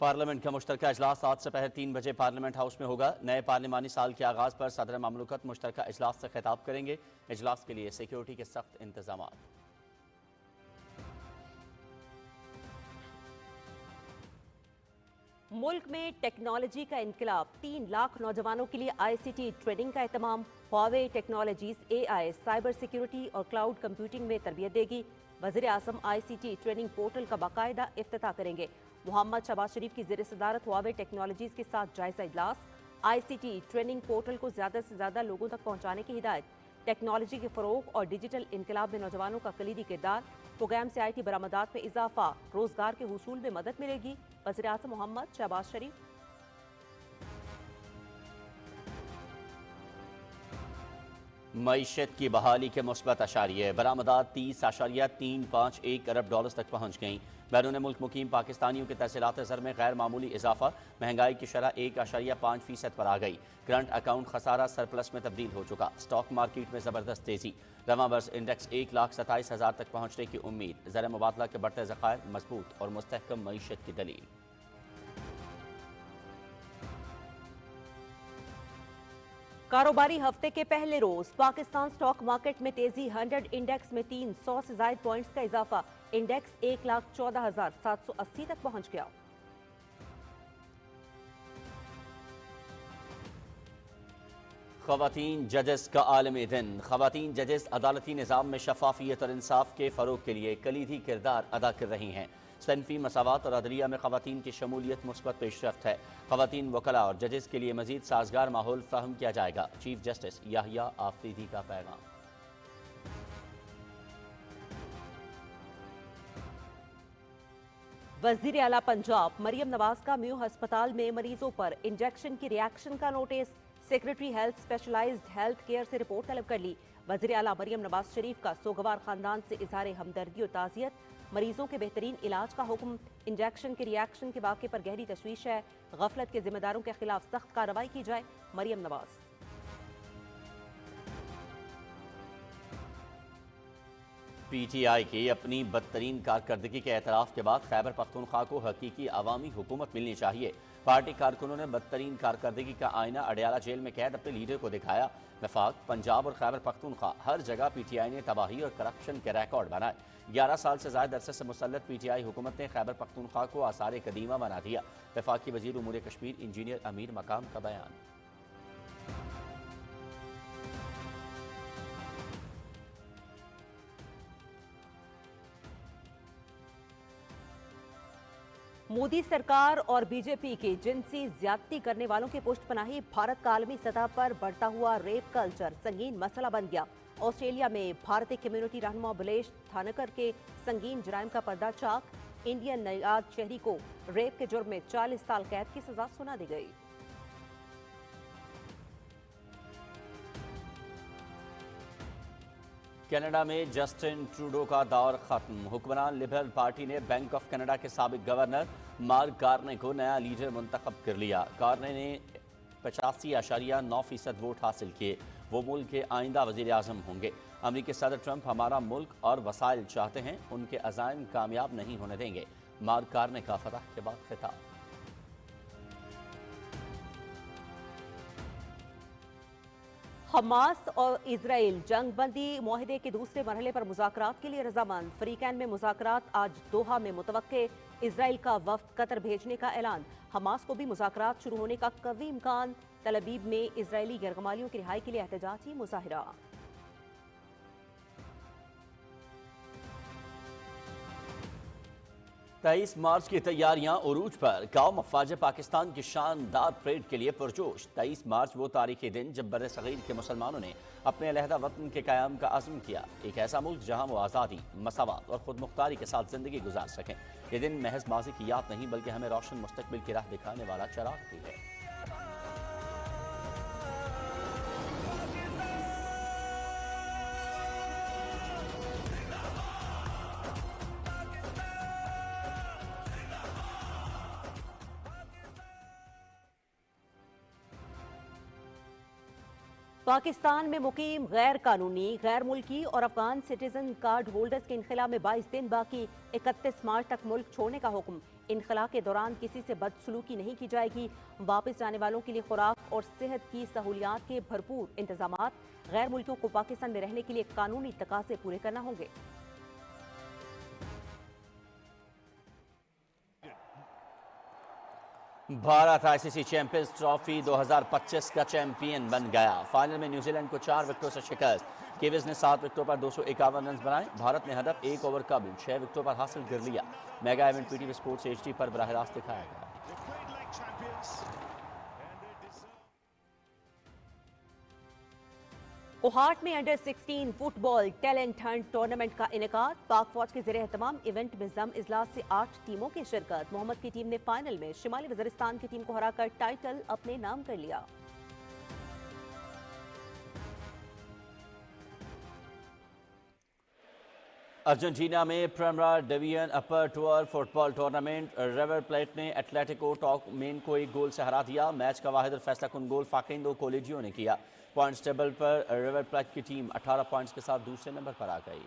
Parliament کا مشترکہ اجلاس آج دوپہر 3 بجے پارلیمنٹ ہاؤس میں ہوگا۔ نئے پارلیمانی سال کے آغاز پر صدر مملکت مشترکہ اجلاس سے خطاب کریں گے۔ اجلاس کے لیے سیکیورٹی کے سخت انتظامات۔ ملک میں ٹیکنالوجی کا انقلاب، 3 لاکھ نوجوانوں کے لیے ICT ٹریننگ کا اہتمام۔ Huawei technologies AI، cyber security اور کلاؤڈ کمپیوٹنگ میں تربیت دے گی۔ وزیر اعظم ICT ٹریننگ پورٹل کا باقاعدہ افتتاح کریں گے۔ محمد شہباز شریف کی زیر صدارت ہواوے ٹیکنالوجیز کے ساتھ جائزہ اجلاس۔ ICT ٹریننگ پورٹل کو زیادہ سے زیادہ لوگوں تک پہنچانے کی ہدایت۔ ٹیکنالوجی کے فروغ اور ڈیجیٹل انقلاب میں نوجوانوں کا کلیدی کردار۔ پروگرام سے IT برآمدات میں اضافہ، روزگار کے حصول میں مدد ملے گی۔ وزیر اعظم محمد شہباز شریف۔ معیشت کی بحالی کے مثبت اشاریے، برآمدات 30.351 ارب ڈالرز تک پہنچ گئیں۔ بیرون ملک مقیم پاکستانیوں کے تحصیلات زر میں غیر معمولی اضافہ، مہنگائی کی شرح 1.5% پر آ گئی۔ کرنٹ اکاؤنٹ خسارہ سرپلس میں تبدیل ہو چکا۔ اسٹاک مارکیٹ میں زبردست تیزی، رواں برس انڈیکس 1,27,000 تک پہنچنے کی امید۔ زر مبادلہ کے بڑھتے ذخائر مضبوط اور مستحکم معیشت کی دلیل۔ کاروباری ہفتے کے پہلے روز پاکستان سٹاک مارکیٹ میں تیزی، 100 انڈیکس میں 300 سے زائد پوائنٹس کا اضافہ، انڈیکس 1,14,780 تک پہنچ گیا۔ خواتین ججز کا عالمی دن۔ خواتین ججز عدالتی نظام میں شفافیت اور انصاف کے فروغ کے لیے کلیدی کردار ادا کر رہی ہیں۔ صنفی مساوات اور عدلیہ میں خواتین کی شمولیت مثبت پیش رفت ہے۔ خواتین وکلاء اور ججز کے لیے مزید سازگار ماحول فراہم کیا جائے گا۔ چیف جسٹس یحییٰ آفریدی کا پیغام۔ وزیر اعلیٰ پنجاب مریم نواز کا میو ہسپتال میں مریضوں پر انجیکشن کی ریاکشن کا notice, secretary health specialized health care سے رپورٹ طلب کر لی۔ وزیر اعلیٰ مریم نواز شریف کا سوگوار خاندان سے اظہار ہمدردی اور تعزیت، مریضوں کے بہترین علاج کا حکم۔ انجیکشن کے ریاکشن کے واقعے پر گہری تشویش ہے، غفلت کے ذمہ داروں کے خلاف سخت کارروائی کی جائے، مریم نواز۔ PTI کی اپنی بدترین کارکردگی کے اعتراف کے بعد خیبر پختونخوا کو حقیقی عوامی حکومت ملنی چاہیے۔ پارٹی کارکنوں نے بدترین کارکردگی کا آئینہ اڈیالہ جیل میں قید اپنے لیڈر کو دکھایا۔ وفاق، پنجاب اور خیبر پختونخوا ہر جگہ PTI نے تباہی اور کرپشن کے ریکارڈ بنائے۔ 11 سال سے زائد عرصے سے مسلط PTI حکومت نے خیبر پختونخوا کو آثار قدیمہ بنا دیا۔ وفاقی وزیر امور کشمیر انجینئر امیر مقام کا بیان۔ مودی سرکار اور BJP کے جنسی زیادتی کرنے والوں کی پشت پناہی، بھارت کا عالمی سطح پر بڑھتا ہوا ریپ کلچر سنگین مسئلہ بن گیا۔ آسٹریلیا میں بھارتی کمیونٹی رہنما بلیش تھانکر کے سنگین جرائم کا پردہ چاک، انڈین نیاد شہری کو ریپ کے جرم میں 40 سال قید کی سزا سنا دی گئی۔ کینیڈا میں جسٹن ٹروڈو کا دور ختم۔ حکمران لبرل پارٹی نے بینک آف کینیڈا کے سابق گورنر مارک کارنے کو نیا لیڈر منتخب کر لیا۔ کارنے نے 85.9% ووٹ حاصل کیے۔ وہ ملک کے آئندہ وزیر اعظم ہوں گے۔ امریکی صدر ٹرمپ ہمارا ملک اور وسائل چاہتے ہیں، ان کے عزائم کامیاب نہیں ہونے دیں گے۔ مارک کارنے کا فتح کے بعد خطاب۔ حماس اور اسرائیل جنگ بندی معاہدے کے دوسرے مرحلے پر مذاکرات کے لیے رضامند۔ فریقین میں مذاکرات آج دوحہ میں متوقع۔ اسرائیل کا وفد قطر بھیجنے کا اعلان۔ حماس کو بھی مذاکرات شروع ہونے کا قوی امکان۔ تل ابیب میں اسرائیلی یرغمالیوں کی رہائی کے لیے احتجاجی مظاہرہ۔ 23 مارچ کی تیاریاں عروج پر، قوم افواج پاکستان کی شاندار پریڈ کے لیے پرجوش۔ 23 مارچ وہ تاریخی دن جب بر صغیر کے مسلمانوں نے اپنے علیحدہ وطن کے قیام کا عزم کیا، ایک ایسا ملک جہاں وہ آزادی، مساوات اور خود مختاری کے ساتھ زندگی گزار سکیں۔ یہ دن محض ماضی کی یاد نہیں بلکہ ہمیں روشن مستقبل کی راہ دکھانے والا چراغ بھی ہے۔ پاکستان میں مقیم غیر قانونی، غیر ملکی اور افغان سٹیزن کارڈ ہولڈرز کے انخلا میں 22 دن باقی، 31 مارچ تک ملک چھوڑنے کا حکم۔ انخلا کے دوران کسی سے بدسلوکی نہیں کی جائے گی۔ واپس جانے والوں کے لیے خوراک اور صحت کی سہولیات کے بھرپور انتظامات، غیر ملکیوں کو پاکستان میں رہنے کے لیے قانونی تقاضے پورے کرنا ہوں گے۔ بھارت آئی سی سی چیمپئنز ٹرافی 2025 کا چیمپئن بن گیا۔ فائنل میں نیوزی لینڈ کو 4 وکٹوں سے شکست۔ کیوز نے 7 وکٹوں پر 251 رنز بنائے۔ بھارت نے ہدف 1 اوور قبل 6 وکٹوں پر حاصل کر لیا۔ Mega event P T V sports H D پر براہ راست دکھایا گیا۔ کوہاٹ میں under 16 football talent hunt tournament کا انعقاد۔ پاک فوج کے زیر اہتمام ایونٹ میں ضم اجلاس سے 8 ٹیموں کی شرکت۔ محمد کی ٹیم نے فائنل میں شمالی وزیرستان کی ٹیم کو ہرا کر ٹائٹل اپنے نام کر لیا۔ ارجنٹینا میں پریمرا ڈویژن اپر 12 فٹ بال ٹورنامنٹ ریور پلیٹ نے ایتلیٹیکو ٹاکمین کو 1 گول سے ہرا دیا۔ میچ کا واحد اور فیصلہ کن گول فاکیندو کولیجیو نے کیا۔ پوائنٹس ٹیبل پر ریور پلیٹ کی ٹیم 18 پوائنٹس کے ساتھ دوسرے نمبر پر آ گئی۔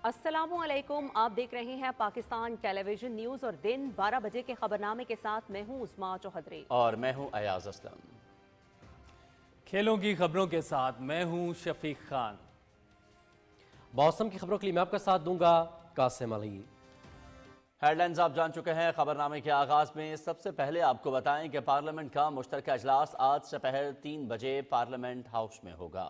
السلام علیکم، آپ دیکھ رہے ہیں پاکستان ٹیلی ویژن نیوز اور دن 12 بجے کے خبرنامے کے ساتھ میں ہوں عثما چوہدری اور میں ہوں ایاز اسلم۔ کھیلوں کی خبروں کے ساتھ میں ہوں شفیق خان۔ موسم کی خبروں کے لیے میں آپ کا ساتھ دوں گا قاسم علی۔ ہیڈ لائنز آپ جان چکے ہیں۔ خبرنامے کے آغاز میں سب سے پہلے آپ کو بتائیں کہ پارلیمنٹ کا مشترکہ اجلاس آج سپہر 3 بجے پارلیمنٹ ہاؤس میں ہوگا۔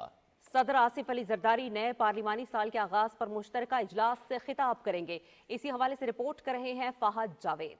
صدر آصف علی زرداری نئے پارلیمانی سال کے آغاز پر مشترکہ اجلاس سے خطاب کریں گے۔ اسی حوالے سے رپورٹ کر رہے ہیں فہد جاوید۔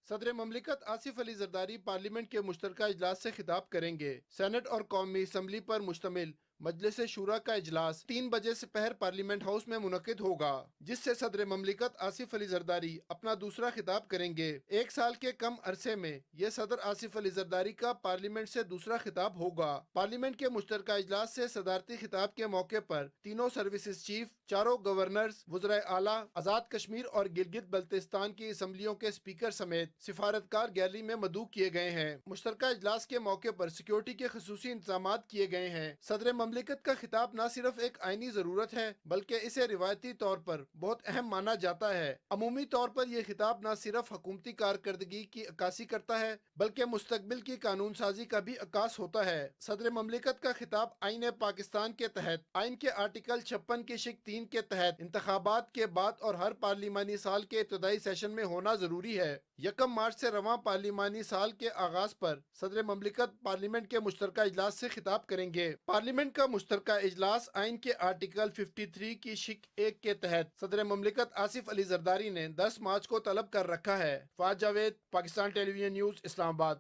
صدر مملکت آصف علی زرداری پارلیمنٹ کے مشترکہ اجلاس سے خطاب کریں گے۔ سینٹ اور قومی اسمبلی پر مشتمل مجلس شورا کا اجلاس 3 بجے سپہر پارلیمنٹ ہاؤس میں منعقد ہوگا، جس سے صدر مملکت آصف علی زرداری اپنا دوسرا خطاب کریں گے۔ 1 سال کے کم عرصے میں یہ صدر آصف علی زرداری کا پارلیمنٹ سے دوسرا خطاب ہوگا۔ پارلیمنٹ کے مشترکہ اجلاس سے صدارتی خطاب کے موقع پر تینوں سروسز چیف، چاروں گورنرز، وزرائے اعلیٰ، آزاد کشمیر اور گلگت بلتستان کی اسمبلیوں کے اسپیکر سمیت سفارتکار گیلری میں مدعو کیے گئے ہیں۔ مشترکہ اجلاس کے موقع پر سیکیورٹی کے خصوصی انتظامات کیے گئے ہیں۔ صدر مملکت کا خطاب نہ صرف ایک آئینی ضرورت ہے بلکہ اسے روایتی طور پر بہت اہم مانا جاتا ہے۔ عمومی طور پر یہ خطاب نہ صرف حکومتی کارکردگی کی عکاسی کرتا ہے بلکہ مستقبل کی قانون سازی کا بھی عکاس ہوتا ہے۔ صدر مملکت کا خطاب آئین پاکستان کے تحت آئین کے آرٹیکل 56 کی شق 3 کے تحت انتخابات کے بعد اور ہر پارلیمانی سال کے ابتدائی سیشن میں ہونا ضروری ہے۔ 1 مارچ سے رواں پارلیمانی سال کے آغاز پر صدر مملکت پارلیمنٹ کے مشترکہ اجلاس سے خطاب کریں گے۔ پارلیمنٹ کا مشترکہ اجلاس آئین کے آرٹیکل 53 کی شق 1 کے تحت صدر مملکت آصف علی زرداری نے 10 مارچ کو طلب کر رکھا ہے۔ فہد جاوید، پاکستان ٹیلی ویژن نیوز، اسلام آباد۔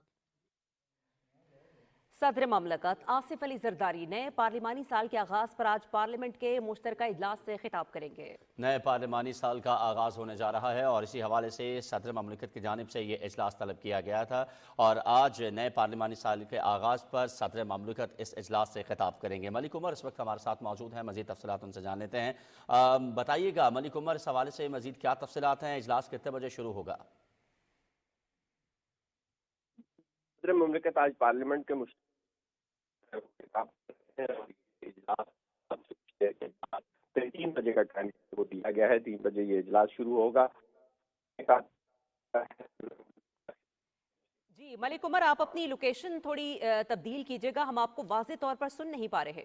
صدر مملکت آصف علی زرداری نئے پارلیمانی سال کے آغاز پر آج پارلیمنٹ کے مشترکہ اجلاس سے خطاب کریں گے۔ نئے پارلیمانی سال کا آغاز ہونے جا رہا ہے اور اسی حوالے سے صدر مملکت کی جانب سے یہ اجلاس طلب کیا گیا تھا اور آج نئے پارلیمانی سال کے آغاز پر صدر مملکت اس اجلاس سے خطاب کریں گے۔ ملک عمر اس وقت ہمارے ساتھ موجود ہیں، مزید تفصیلات ان سے جان لیتے ہیں۔ بتائیے گا ملک عمر، اس حوالے سے مزید کیا تفصیلات ہیں؟ اجلاس کتنے بجے شروع ہوگا؟ صدر مملکت آج پارلیمنٹ کے اجلاس 3 بجے کا ٹائم کو دیا گیا ہے۔ 3 بجے یہ اجلاس شروع ہوگا۔ جی ملک عمر، آپ اپنی لوکیشن تھوڑی تبدیل کیجیے گا، ہم آپ کو واضح طور پر سن نہیں پا رہے۔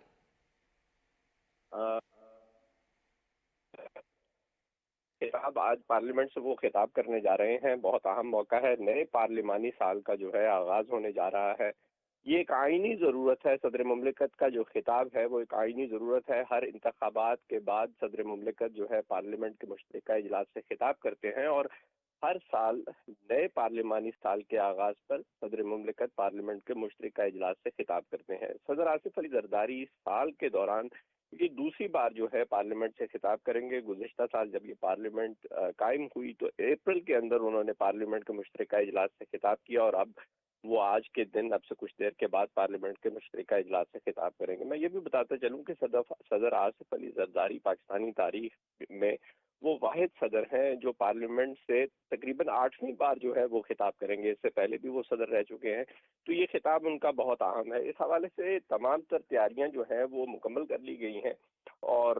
خطاب آج پارلیمنٹ سے وہ خطاب کرنے جا رہے ہیں، بہت اہم موقع ہے۔ نئے پارلیمانی سال کا جو ہے آغاز ہونے جا رہا ہے۔ یہ ایک آئینی ضرورت ہے۔ صدر مملکت کا جو خطاب ہے وہ ایک آئینی ضرورت ہے۔ ہر انتخابات کے بعد صدر مملکت جو ہے پارلیمنٹ کے مشترکہ اجلاس سے خطاب کرتے ہیں اور ہر سال نئے پارلیمانی سال کے آغاز پر صدر مملکت پارلیمنٹ کے مشترکہ اجلاس سے خطاب کرتے ہیں۔ صدر آصف علی زرداری اس سال کے دوران یہ دوسری بار جو ہے پارلیمنٹ سے خطاب کریں گے۔ گزشتہ سال جب یہ پارلیمنٹ قائم ہوئی تو اپریل کے اندر انہوں نے پارلیمنٹ کے مشترکہ اجلاس سے خطاب کیا، اور اب وہ آج کے دن اب سے کچھ دیر کے بعد پارلیمنٹ کے مشترکہ اجلاس سے خطاب کریں گے۔ میں یہ بھی بتاتا چلوں کہ صدر آصف علی زرداری پاکستانی تاریخ میں وہ واحد صدر ہیں جو پارلیمنٹ سے تقریباً 8ویں بار جو ہے وہ خطاب کریں گے۔ اس سے پہلے بھی وہ صدر رہ چکے ہیں، تو یہ خطاب ان کا بہت اہم ہے۔ اس حوالے سے تمام تر تیاریاں جو ہیں وہ مکمل کر لی گئی ہیں، اور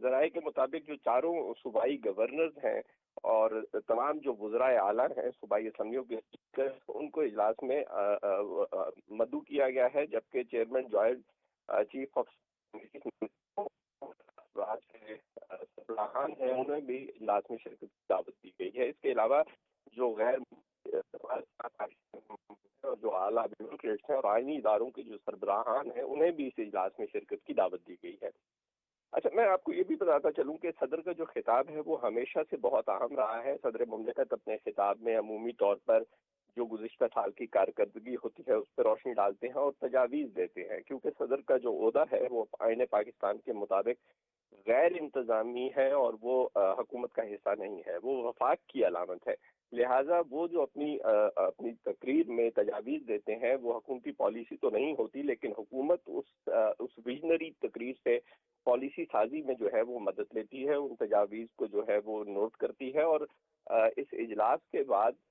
ذرائع کے مطابق جو چاروں صوبائی گورنرز ہیں اور تمام جو وزرائے اعلیٰ ہیں صوبائی اسمبلیوں کے اسپیکر، ان کو اجلاس میں مدعو کیا گیا ہے، جبکہ چیئرمین جوائنٹ چیف آف سربراہان ہیں انہیں بھی اجلاس میں شرکت کی دعوت دی گئی ہے۔ اس کے علاوہ جو غیر جو اعلیٰ بیوروکریٹس ہیں اور آئینی اداروں کے جو سربراہان ہیں انہیں بھی اس اجلاس میں شرکت کی دعوت دی گئی ہے۔ اچھا، میں آپ کو یہ بھی بتاتا چلوں کہ صدر کا جو خطاب ہے وہ ہمیشہ سے بہت اہم رہا ہے۔ صدر مملکت اپنے خطاب میں عمومی طور پر جو گزشتہ سال کی کارکردگی ہوتی ہے اس پہ روشنی ڈالتے ہیں اور تجاویز دیتے ہیں، کیونکہ صدر کا جو عہدہ ہے وہ آئین پاکستان کے مطابق غیر انتظامی ہے اور وہ حکومت کا حصہ نہیں ہے، وہ وفاق کی علامت ہے۔ لہٰذا وہ جو اپنی تقریر میں تجاویز دیتے ہیں وہ حکومتی پالیسی تو نہیں ہوتی، لیکن حکومت اس ویژنری تقریر سے پالیسی سازی میں جو ہے وہ مدد لیتی ہے، ان تجاویز کو جو ہے وہ نوٹ کرتی ہے۔ اور اس اجلاس کے بعد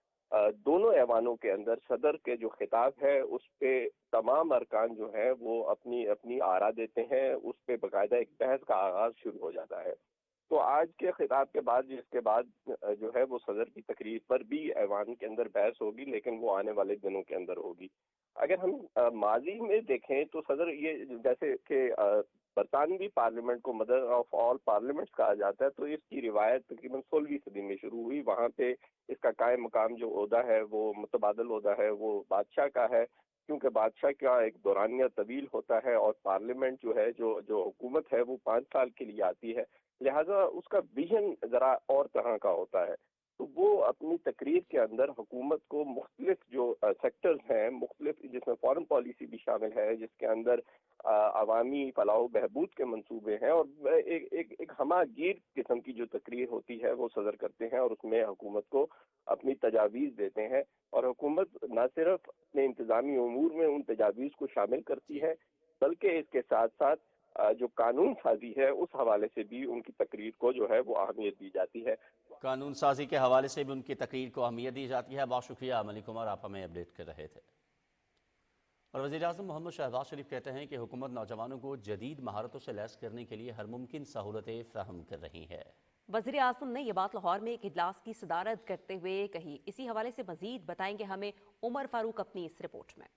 دونوں ایوانوں کے اندر صدر کے جو خطاب ہے اس پہ تمام ارکان جو ہیں وہ اپنی آرا دیتے ہیں، اس پہ باقاعدہ ایک بحث کا آغاز شروع ہو جاتا ہے۔ تو آج کے خطاب کے بعد جس کے بعد جو ہے وہ صدر کی تقریر پر بھی ایوان کے اندر بحث ہوگی، لیکن وہ آنے والے دنوں کے اندر ہوگی۔ اگر ہم ماضی میں دیکھیں تو صدر یہ جیسے کہ برطانوی پارلیمنٹ کو مدر آف آل پارلیمنٹس کہا جاتا ہے، تو اس کی روایت تقریباً 16ویں صدی میں شروع ہوئی۔ وہاں پہ اس کا قائم مقام جو عہدہ ہے وہ متبادل عہدہ ہے، وہ بادشاہ کا ہے، کیونکہ بادشاہ کا ایک دورانیہ طویل ہوتا ہے اور پارلیمنٹ جو ہے جو حکومت ہے وہ 5 سال کے لیے آتی ہے، لہٰذا اس کا ویژن ذرا اور طرح کا ہوتا ہے۔ تو وہ اپنی تقریر کے اندر حکومت کو مختلف جو سیکٹرز ہیں، مختلف جس میں فارن پالیسی بھی شامل ہے، جس کے اندر عوامی فلاح و بہبود کے منصوبے ہیں، اور ایک ہمہ گیر قسم کی جو تقریر ہوتی ہے وہ صدر کرتے ہیں اور اس میں حکومت کو اپنی تجاویز دیتے ہیں، اور حکومت نہ صرف اپنے انتظامی امور میں ان تجاویز کو شامل کرتی ہے بلکہ اس کے ساتھ ساتھ جو قانون سازی ہے اس حوالے سے بھی ان کی تقریر کو جو ہے وہ اہمیت دی جاتی ہے۔ قانون سازی کے حوالے سے بھی ان کی تقریر کو اہمیت دی جاتی ہے۔ بہت شکریہ ملک عمر، آپ ہمیں اپڈیٹ کر رہے تھے۔ اور وزیراعظم محمد شہباز شریف کہتے ہیں کہ حکومت نوجوانوں کو جدید مہارتوں سے لیس کرنے کے لیے ہر ممکن سہولتیں فراہم کر رہی ہے۔ وزیر اعظم نے یہ بات لاہور میں ایک اجلاس کی صدارت کرتے ہوئے کہی۔ اسی حوالے سے مزید بتائیں گے ہمیں عمر فاروق اپنی اس رپورٹ میں۔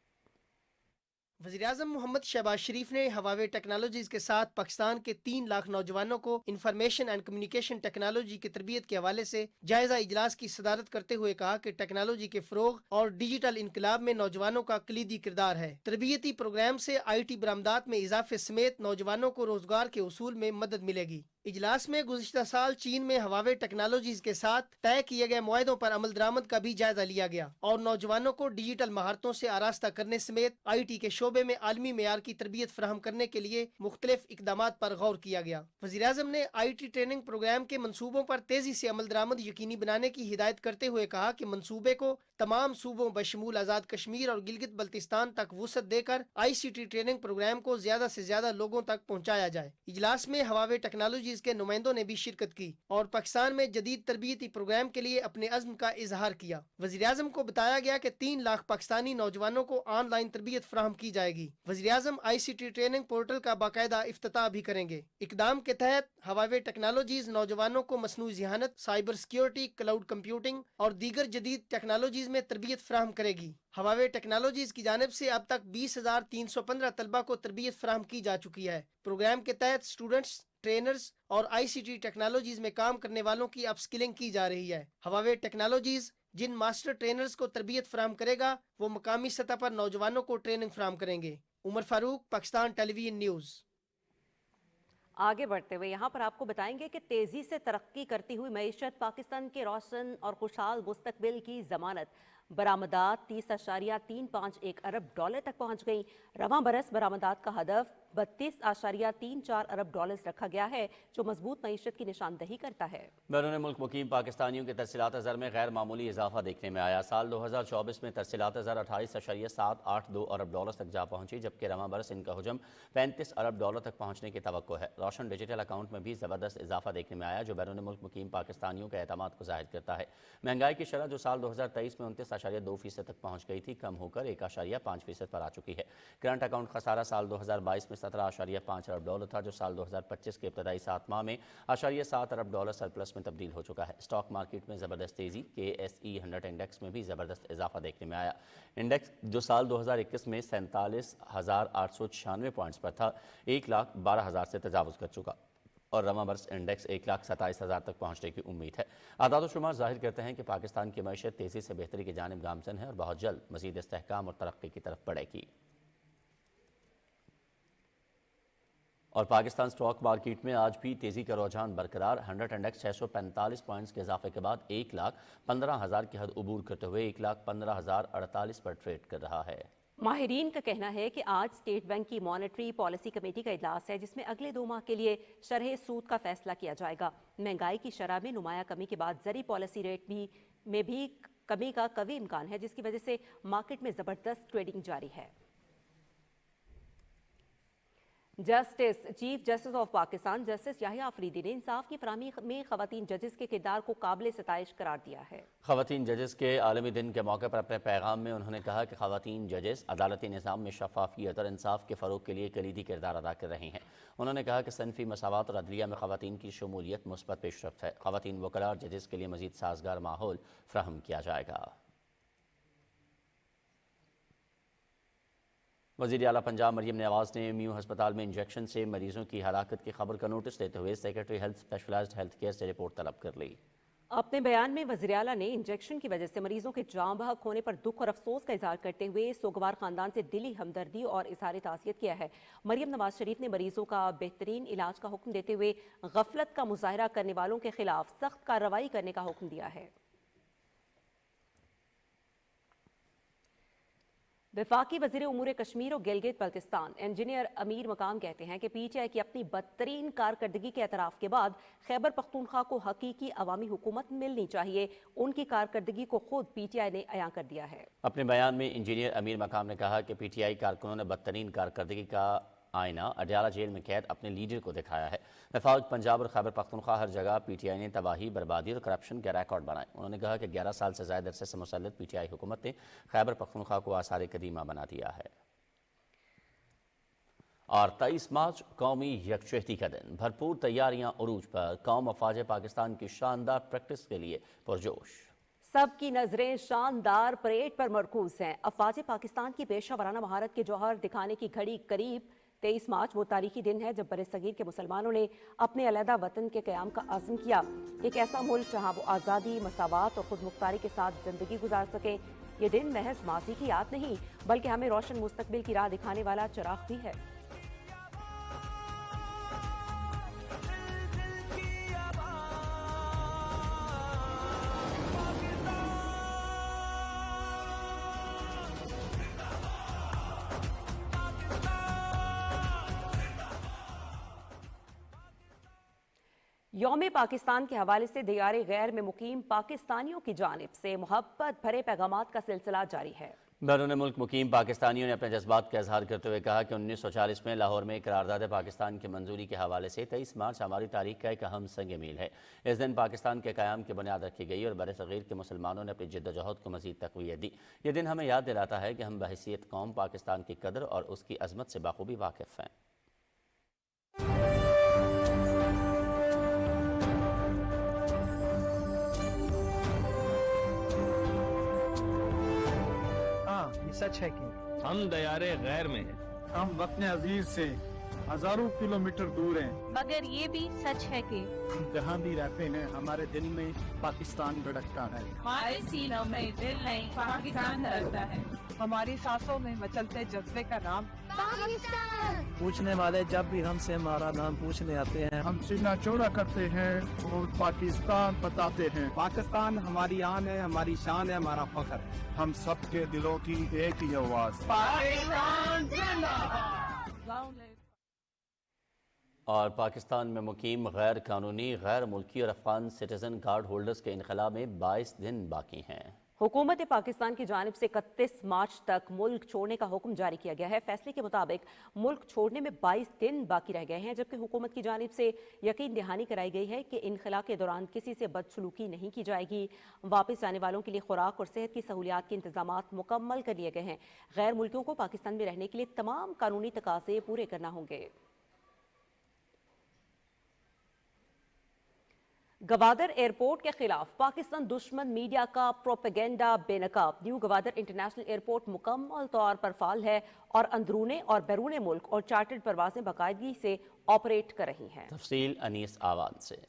وزیراعظم محمد شہباز شریف نے ہواوے ٹیکنالوجیز کے ساتھ پاکستان کے 3 لاکھ نوجوانوں کو انفارمیشن اینڈ کمیونیکیشن ٹیکنالوجی کی تربیت کے حوالے سے جائزہ اجلاس کی صدارت کرتے ہوئے کہا کہ ٹیکنالوجی کے فروغ اور ڈیجیٹل انقلاب میں نوجوانوں کا کلیدی کردار ہے۔ تربیتی پروگرام سے آئی ٹی برآمدات میں اضافے سمیت نوجوانوں کو روزگار کے حصول میں مدد ملے گی۔ اجلاس میں گزشتہ سال چین میں ہواوے ٹیکنالوجیز کے ساتھ طے کیے گئے معاہدوں پر عمل درآمد کا بھی جائزہ لیا گیا اور نوجوانوں کو ڈیجیٹل مہارتوں سے آراستہ کرنے سمیت آئی ٹی کے شعبے میں عالمی معیار کی تربیت فراہم کرنے کے لیے مختلف اقدامات پر غور کیا گیا۔ وزیراعظم نے آئی ٹی ٹریننگ پروگرام کے منصوبوں پر تیزی سے عمل درآمد یقینی بنانے کی ہدایت کرتے ہوئے کہا کہ منصوبے کو تمام صوبوں بشمول آزاد کشمیر اور گلگت بلتستان تک وسعت دے کر آئی سی ٹی ٹریننگ پروگرام کو زیادہ سے زیادہ لوگوں تک پہنچایا جائے۔ اجلاس میں ہواوے ٹیکنالوجیز کے نمائندوں نے بھی شرکت کی اور پاکستان میں جدید تربیتی پروگرام کے لیے اپنے عزم کا اظہار کیا۔ وزیراعظم کو بتایا گیا کہ 3 لاکھ پاکستانی نوجوانوں کو آن لائن تربیت فراہم کی جائے گی۔ وزیراعظم آئی سی ٹی ٹریننگ پورٹل کا باقاعدہ افتتاح بھی کریں گے۔ اقدام کے تحت ہواوے ٹیکنالوجیز نوجوانوں کو مصنوعی ذہانت، سائبر سیکیورٹی، کلاؤڈ کمپیوٹنگ اور دیگر جدید ٹیکنالوجیز میں تربیت فراہم کرے گی۔ ہواوے ٹیکنالوجیز کی جانب سے اب تک 20,315 طلبہ کو تربیت فراہم کی جا چکی ہے۔ پروگرام کے تحت اسٹوڈنٹس، ٹرینرز اور آئی سی ٹی ٹیکنالوجیز میں کام کرنے والوں کی اپ سکلنگ کی جا رہی ہے۔ ہواوے ٹیکنالوجیز جن ماسٹر ٹرینرز کو تربیت فراہم کرے گا وہ مقامی سطح پر نوجوانوں کو ٹریننگ فراہم کریں گے۔ عمر فاروق، پاکستان ٹیلی ویژن نیوز۔ आगे बढ़ते हुए यहाँ पर आपको बताएंगे कि तेजी से तरक्की करती हुई मईशत पाकिस्तान के रोशन और खुशहाल मुस्तकबिल की जमानत। बरामदात 30.351 अरब डॉलर तक पहुंच गई। रवां बरस बरामदात का हदफ 32.34 अरब डॉलर रखा गया है, जो मजबूत मईशत की निशानदही करता है। बैरून मुल्क मुकीम पाकिस्तानियों के तरसीलात ज़र में गैर मामूली इजाफा देखने में आया। साल 2024 में तरसीलात ज़र 28.782 अरब डॉलर तक जा पहुंची, जबकि रवां बरस इनका हुजम 35 अरब डॉलर तक पहुंचने की तवक्को है। रोशन डिजिटल अकाउंट में भी ज़बरदस्त इजाफा देखने में आया, जो बैरून मुल्क मुकीम पाकिस्तानियों के एतमाद को ज़ाहिर करता है। महंगाई की शरह जो साल 2023 में 29.2% तक पहुँच गई थी, कम होकर 1.5% पर आ चुकी है। करंट अकाउंट खसारा साल 2022 में 17.5 अरब डॉलर था, जो साल 2025 के इब्तदाई 7 माह में 7 अरब डॉलर सरप्लस में तब्दील हो चुका है। स्टॉक मार्केट में ज़बरदस्त तेज़ी, KSE 100 इंडेक्स में भी ज़बरदस्त इजाफा देखने में आया। इंडेक्स जो साल 2021 में 47,896 पॉइंट्स पर था, 1,12,000 से तजावुज़ कर चुका और रवां बरस इंडेक्स 1,27,000 तक पहुंचने की उम्मीद है। आदाद व शुमार जाहिर करते हैं कि पाकिस्तान की मईशत तेज़ी से बेहतरी की जानिब गामज़न है और बहुत जल्द मज़ीद इस्तेहकाम और तरक्की की तरफ बढ़ेगी। और पाकिस्तान स्टॉक मार्केट में आज भी तेज़ी का रुझान बरकरार। 100 इंडेक्स 645 पॉइंट्स के इजाफे के बाद 1,15,000 की हद उबूर करते हुए 1,15,048 पर ट्रेड कर रहा है। माहिरीन का कहना है कि आज स्टेट बैंक की मॉनेटरी पॉलिसी कमेटी का इजलास है, जिसमें अगले 2 माह के लिए शरह सूद का फैसला किया जाएगा। महंगाई की शरह में नुमाया कमी के बाद ज़री पॉलिसी रेट में भी कमी का कवी इम्कान है, जिसकी वजह से मार्केट में ज़बरदस्त ट्रेडिंग जारी है। Chief justice of Pakistan justice Yahya Afridi ने इंसाफ की फराहमी में खवातीन जजेस के किरदार को काबिल सताइश करार दिया है। खवातीन जजेस के आलमी दिन के मौके पर अपने पैगाम में उन्होंने कहा कि खवातीन जजेस अदालती निज़ाम में शफाफियत और इंसाफ के फ़रोग के लिए कलीदी किरदार अदा कर रही हैं। उन्होंने कहा कि सनफी मसावत और अदलिया में खवातीन की शमूलियत मुस्बत पेशरफ्त है। खवातीन वकला और जजेस के लिए मज़ीद साजगार माहौल फ्राहम किया जाएगा। वज़ीर आला पंजाब मरियम नवाज़ ने MU हस्पताल में इंजेक्शन से मरीजों की हलाकत की खबर का नोटिस लेते हुए secretary health specialized health care से रिपोर्ट तलब कर ली। अपने बयान में वज़ीर आला ने इंजेक्शन की वजह से मरीजों के जाँ बहक होने पर दुख और अफसोस का इजहार करते हुए सोगवार खानदान से दिली हमदर्दी और इजहार ताज़ियत किया है। मरियम नवाज शरीफ ने मरीजों का बेहतरीन इलाज का हुक्म देते हुए गफलत का मुजाहरा करने वालों के खिलाफ सख्त कार्रवाई करने का हुक्म दिया है। वफाकी वज़ीर उमूर कश्मीर और गिलगित बल्तिस्तान इंजीनियर अमीर मकाम कहते हैं कि PTI की अपनी बदतरीन कारकर्दगी के एतराफ़ के बाद खैबर पख्तूनख्वा को हकीकी अवामी हुकूमत मिलनी चाहिए। उनकी कारकर्दगी को खुद PTI ने अयां कर दिया है। अपने बयान में इंजीनियर अमीर मकाम ने कहा कि PTI कारकुनों ने बदतरीन कारकर्दगी का आईना अडयाला जेल में कैद अपने लीडर को दिखाया है। वफाक पंजाब और खैबर पख्तूनख्वा हर जगह PTI ने तबाही, बर्बादी और करप्शन के रिकॉर्ड बनाए। उन्होंने कहा कि 11 साल से ज़्यादा अरसे से मुसल्लत PTI हुकूमत ने खैबर पख्तूनख्वा को आसार कदीमा बना दिया है। और 23 मार्च कौमी यकजहती का दिन, भरपूर तैयारियां उरूज पर। कौम अफवाज पाकिस्तान की शानदार प्रैक्टिस के लिए पुरजोश। सबकी नजरें शानदार परेड पर मरकूज हैं। अफवाज पाकिस्तान की पेशा वराना महारत के जौहर दिखाने की घड़ी करीब। 23 मार्च वो तारीखी दिन है जब बरसगीर के मुसलमानों ने अपने अलहदा वतन के क़याम का आज़म किया। एक ऐसा मुल्क जहाँ वो आज़ादी, मसावत और खुद मुख्तारी के साथ ज़िंदगी गुजार सकें। ये दिन महज माजी की याद नहीं, बल्कि हमें रोशन मुस्तकबिल की राह दिखाने वाला चिराग भी है। यौम पाकिस्तान के हवाले से दियारे गैर में मुकीम पाकिस्तानियों की जानिब से मोहब्बत भरे पैगामात का सिलसिला जारी है। बैरून मुल्क मुकीम पाकिस्तानियों ने अपने जज्बात का इजहार करते हुए कहा कि 1940 में लाहौर में करारदाद पाकिस्तान की मंजूरी के हवाले से 23 मार्च हमारी तारीख का एक अहम संग मील है। इस दिन पाकिस्तान के क़याम की बुनियाद रखी गई और बरसगीर के मुसलमानों ने अपनी जिद्दोजहद को मज़ीद तक़वियत दी। यह दिन हमें याद दिलाता है कि हम बहैसियत कौम पाकिस्तान की कदर और उसकी अजमत से बाखूबी वाकिफ़ हैं। ये सच है कि हम दयारे गैर में हैं। हम वतन अजीज से हजारों किलोमीटर दूर हैं, मगर ये भी सच है कि हम जहाँ भी रहते हैं हमारे दिल में पाकिस्तान धड़कता है। हमारे सीनों में दिल नहीं पाकिस्तान धड़कता है। हमारी सांसों में मचलते जज्बे का नाम पाकिस्तान। पूछने वाले जब भी हमसे हमारा नाम पूछने आते हैं, हम सीना चौड़ा करते हैं और पाकिस्तान बताते हैं। पाकिस्तान हमारी आन है, हमारी शान है, हमारा फख्र है। हम सबके दिलों की एक ही आवाज, पाकिस्तान जिंदाबाद। और पाकिस्तान में मुकीम गैर कानूनी, गैर मुल्की और अफगान सिटीजन कार्ड होल्डर्स के इनखला में 22 दिन बाकी हैं। हुकूमत पाकिस्तान की जानिब से 31 मार्च तक मुल्क छोड़ने का हुक्म जारी किया गया है। फैसले के मुताबिक मुल्क छोड़ने में 22 दिन बाकी रह गए हैं, जबकि हुकूमत की जानिब से यकीन दहानी कराई गई है कि इनखला के दौरान किसी से बदसलूकी नहीं की जाएगी। वापस जाने वालों के लिए खुराक और सेहत की सहूलियात के इंतजाम मुकम्मल कर लिए गए हैं। गैर मुल्कियों को पाकिस्तान में रहने के लिए तमाम कानूनी तकाजे पूरे करना होंगे। गवादर एयरपोर्ट के खिलाफ पाकिस्तान दुश्मन मीडिया का प्रोपेगेंडा बेनकाब। न्यू गवादर इंटरनेशनल एयरपोर्ट मुकम्मल तौर पर फाल है और अंदरूने और बैरूने मुल्क और चार्टर्ड परवाजें बाकायदगी से ऑपरेट कर रही हैं। तफसील अनीस आवान से।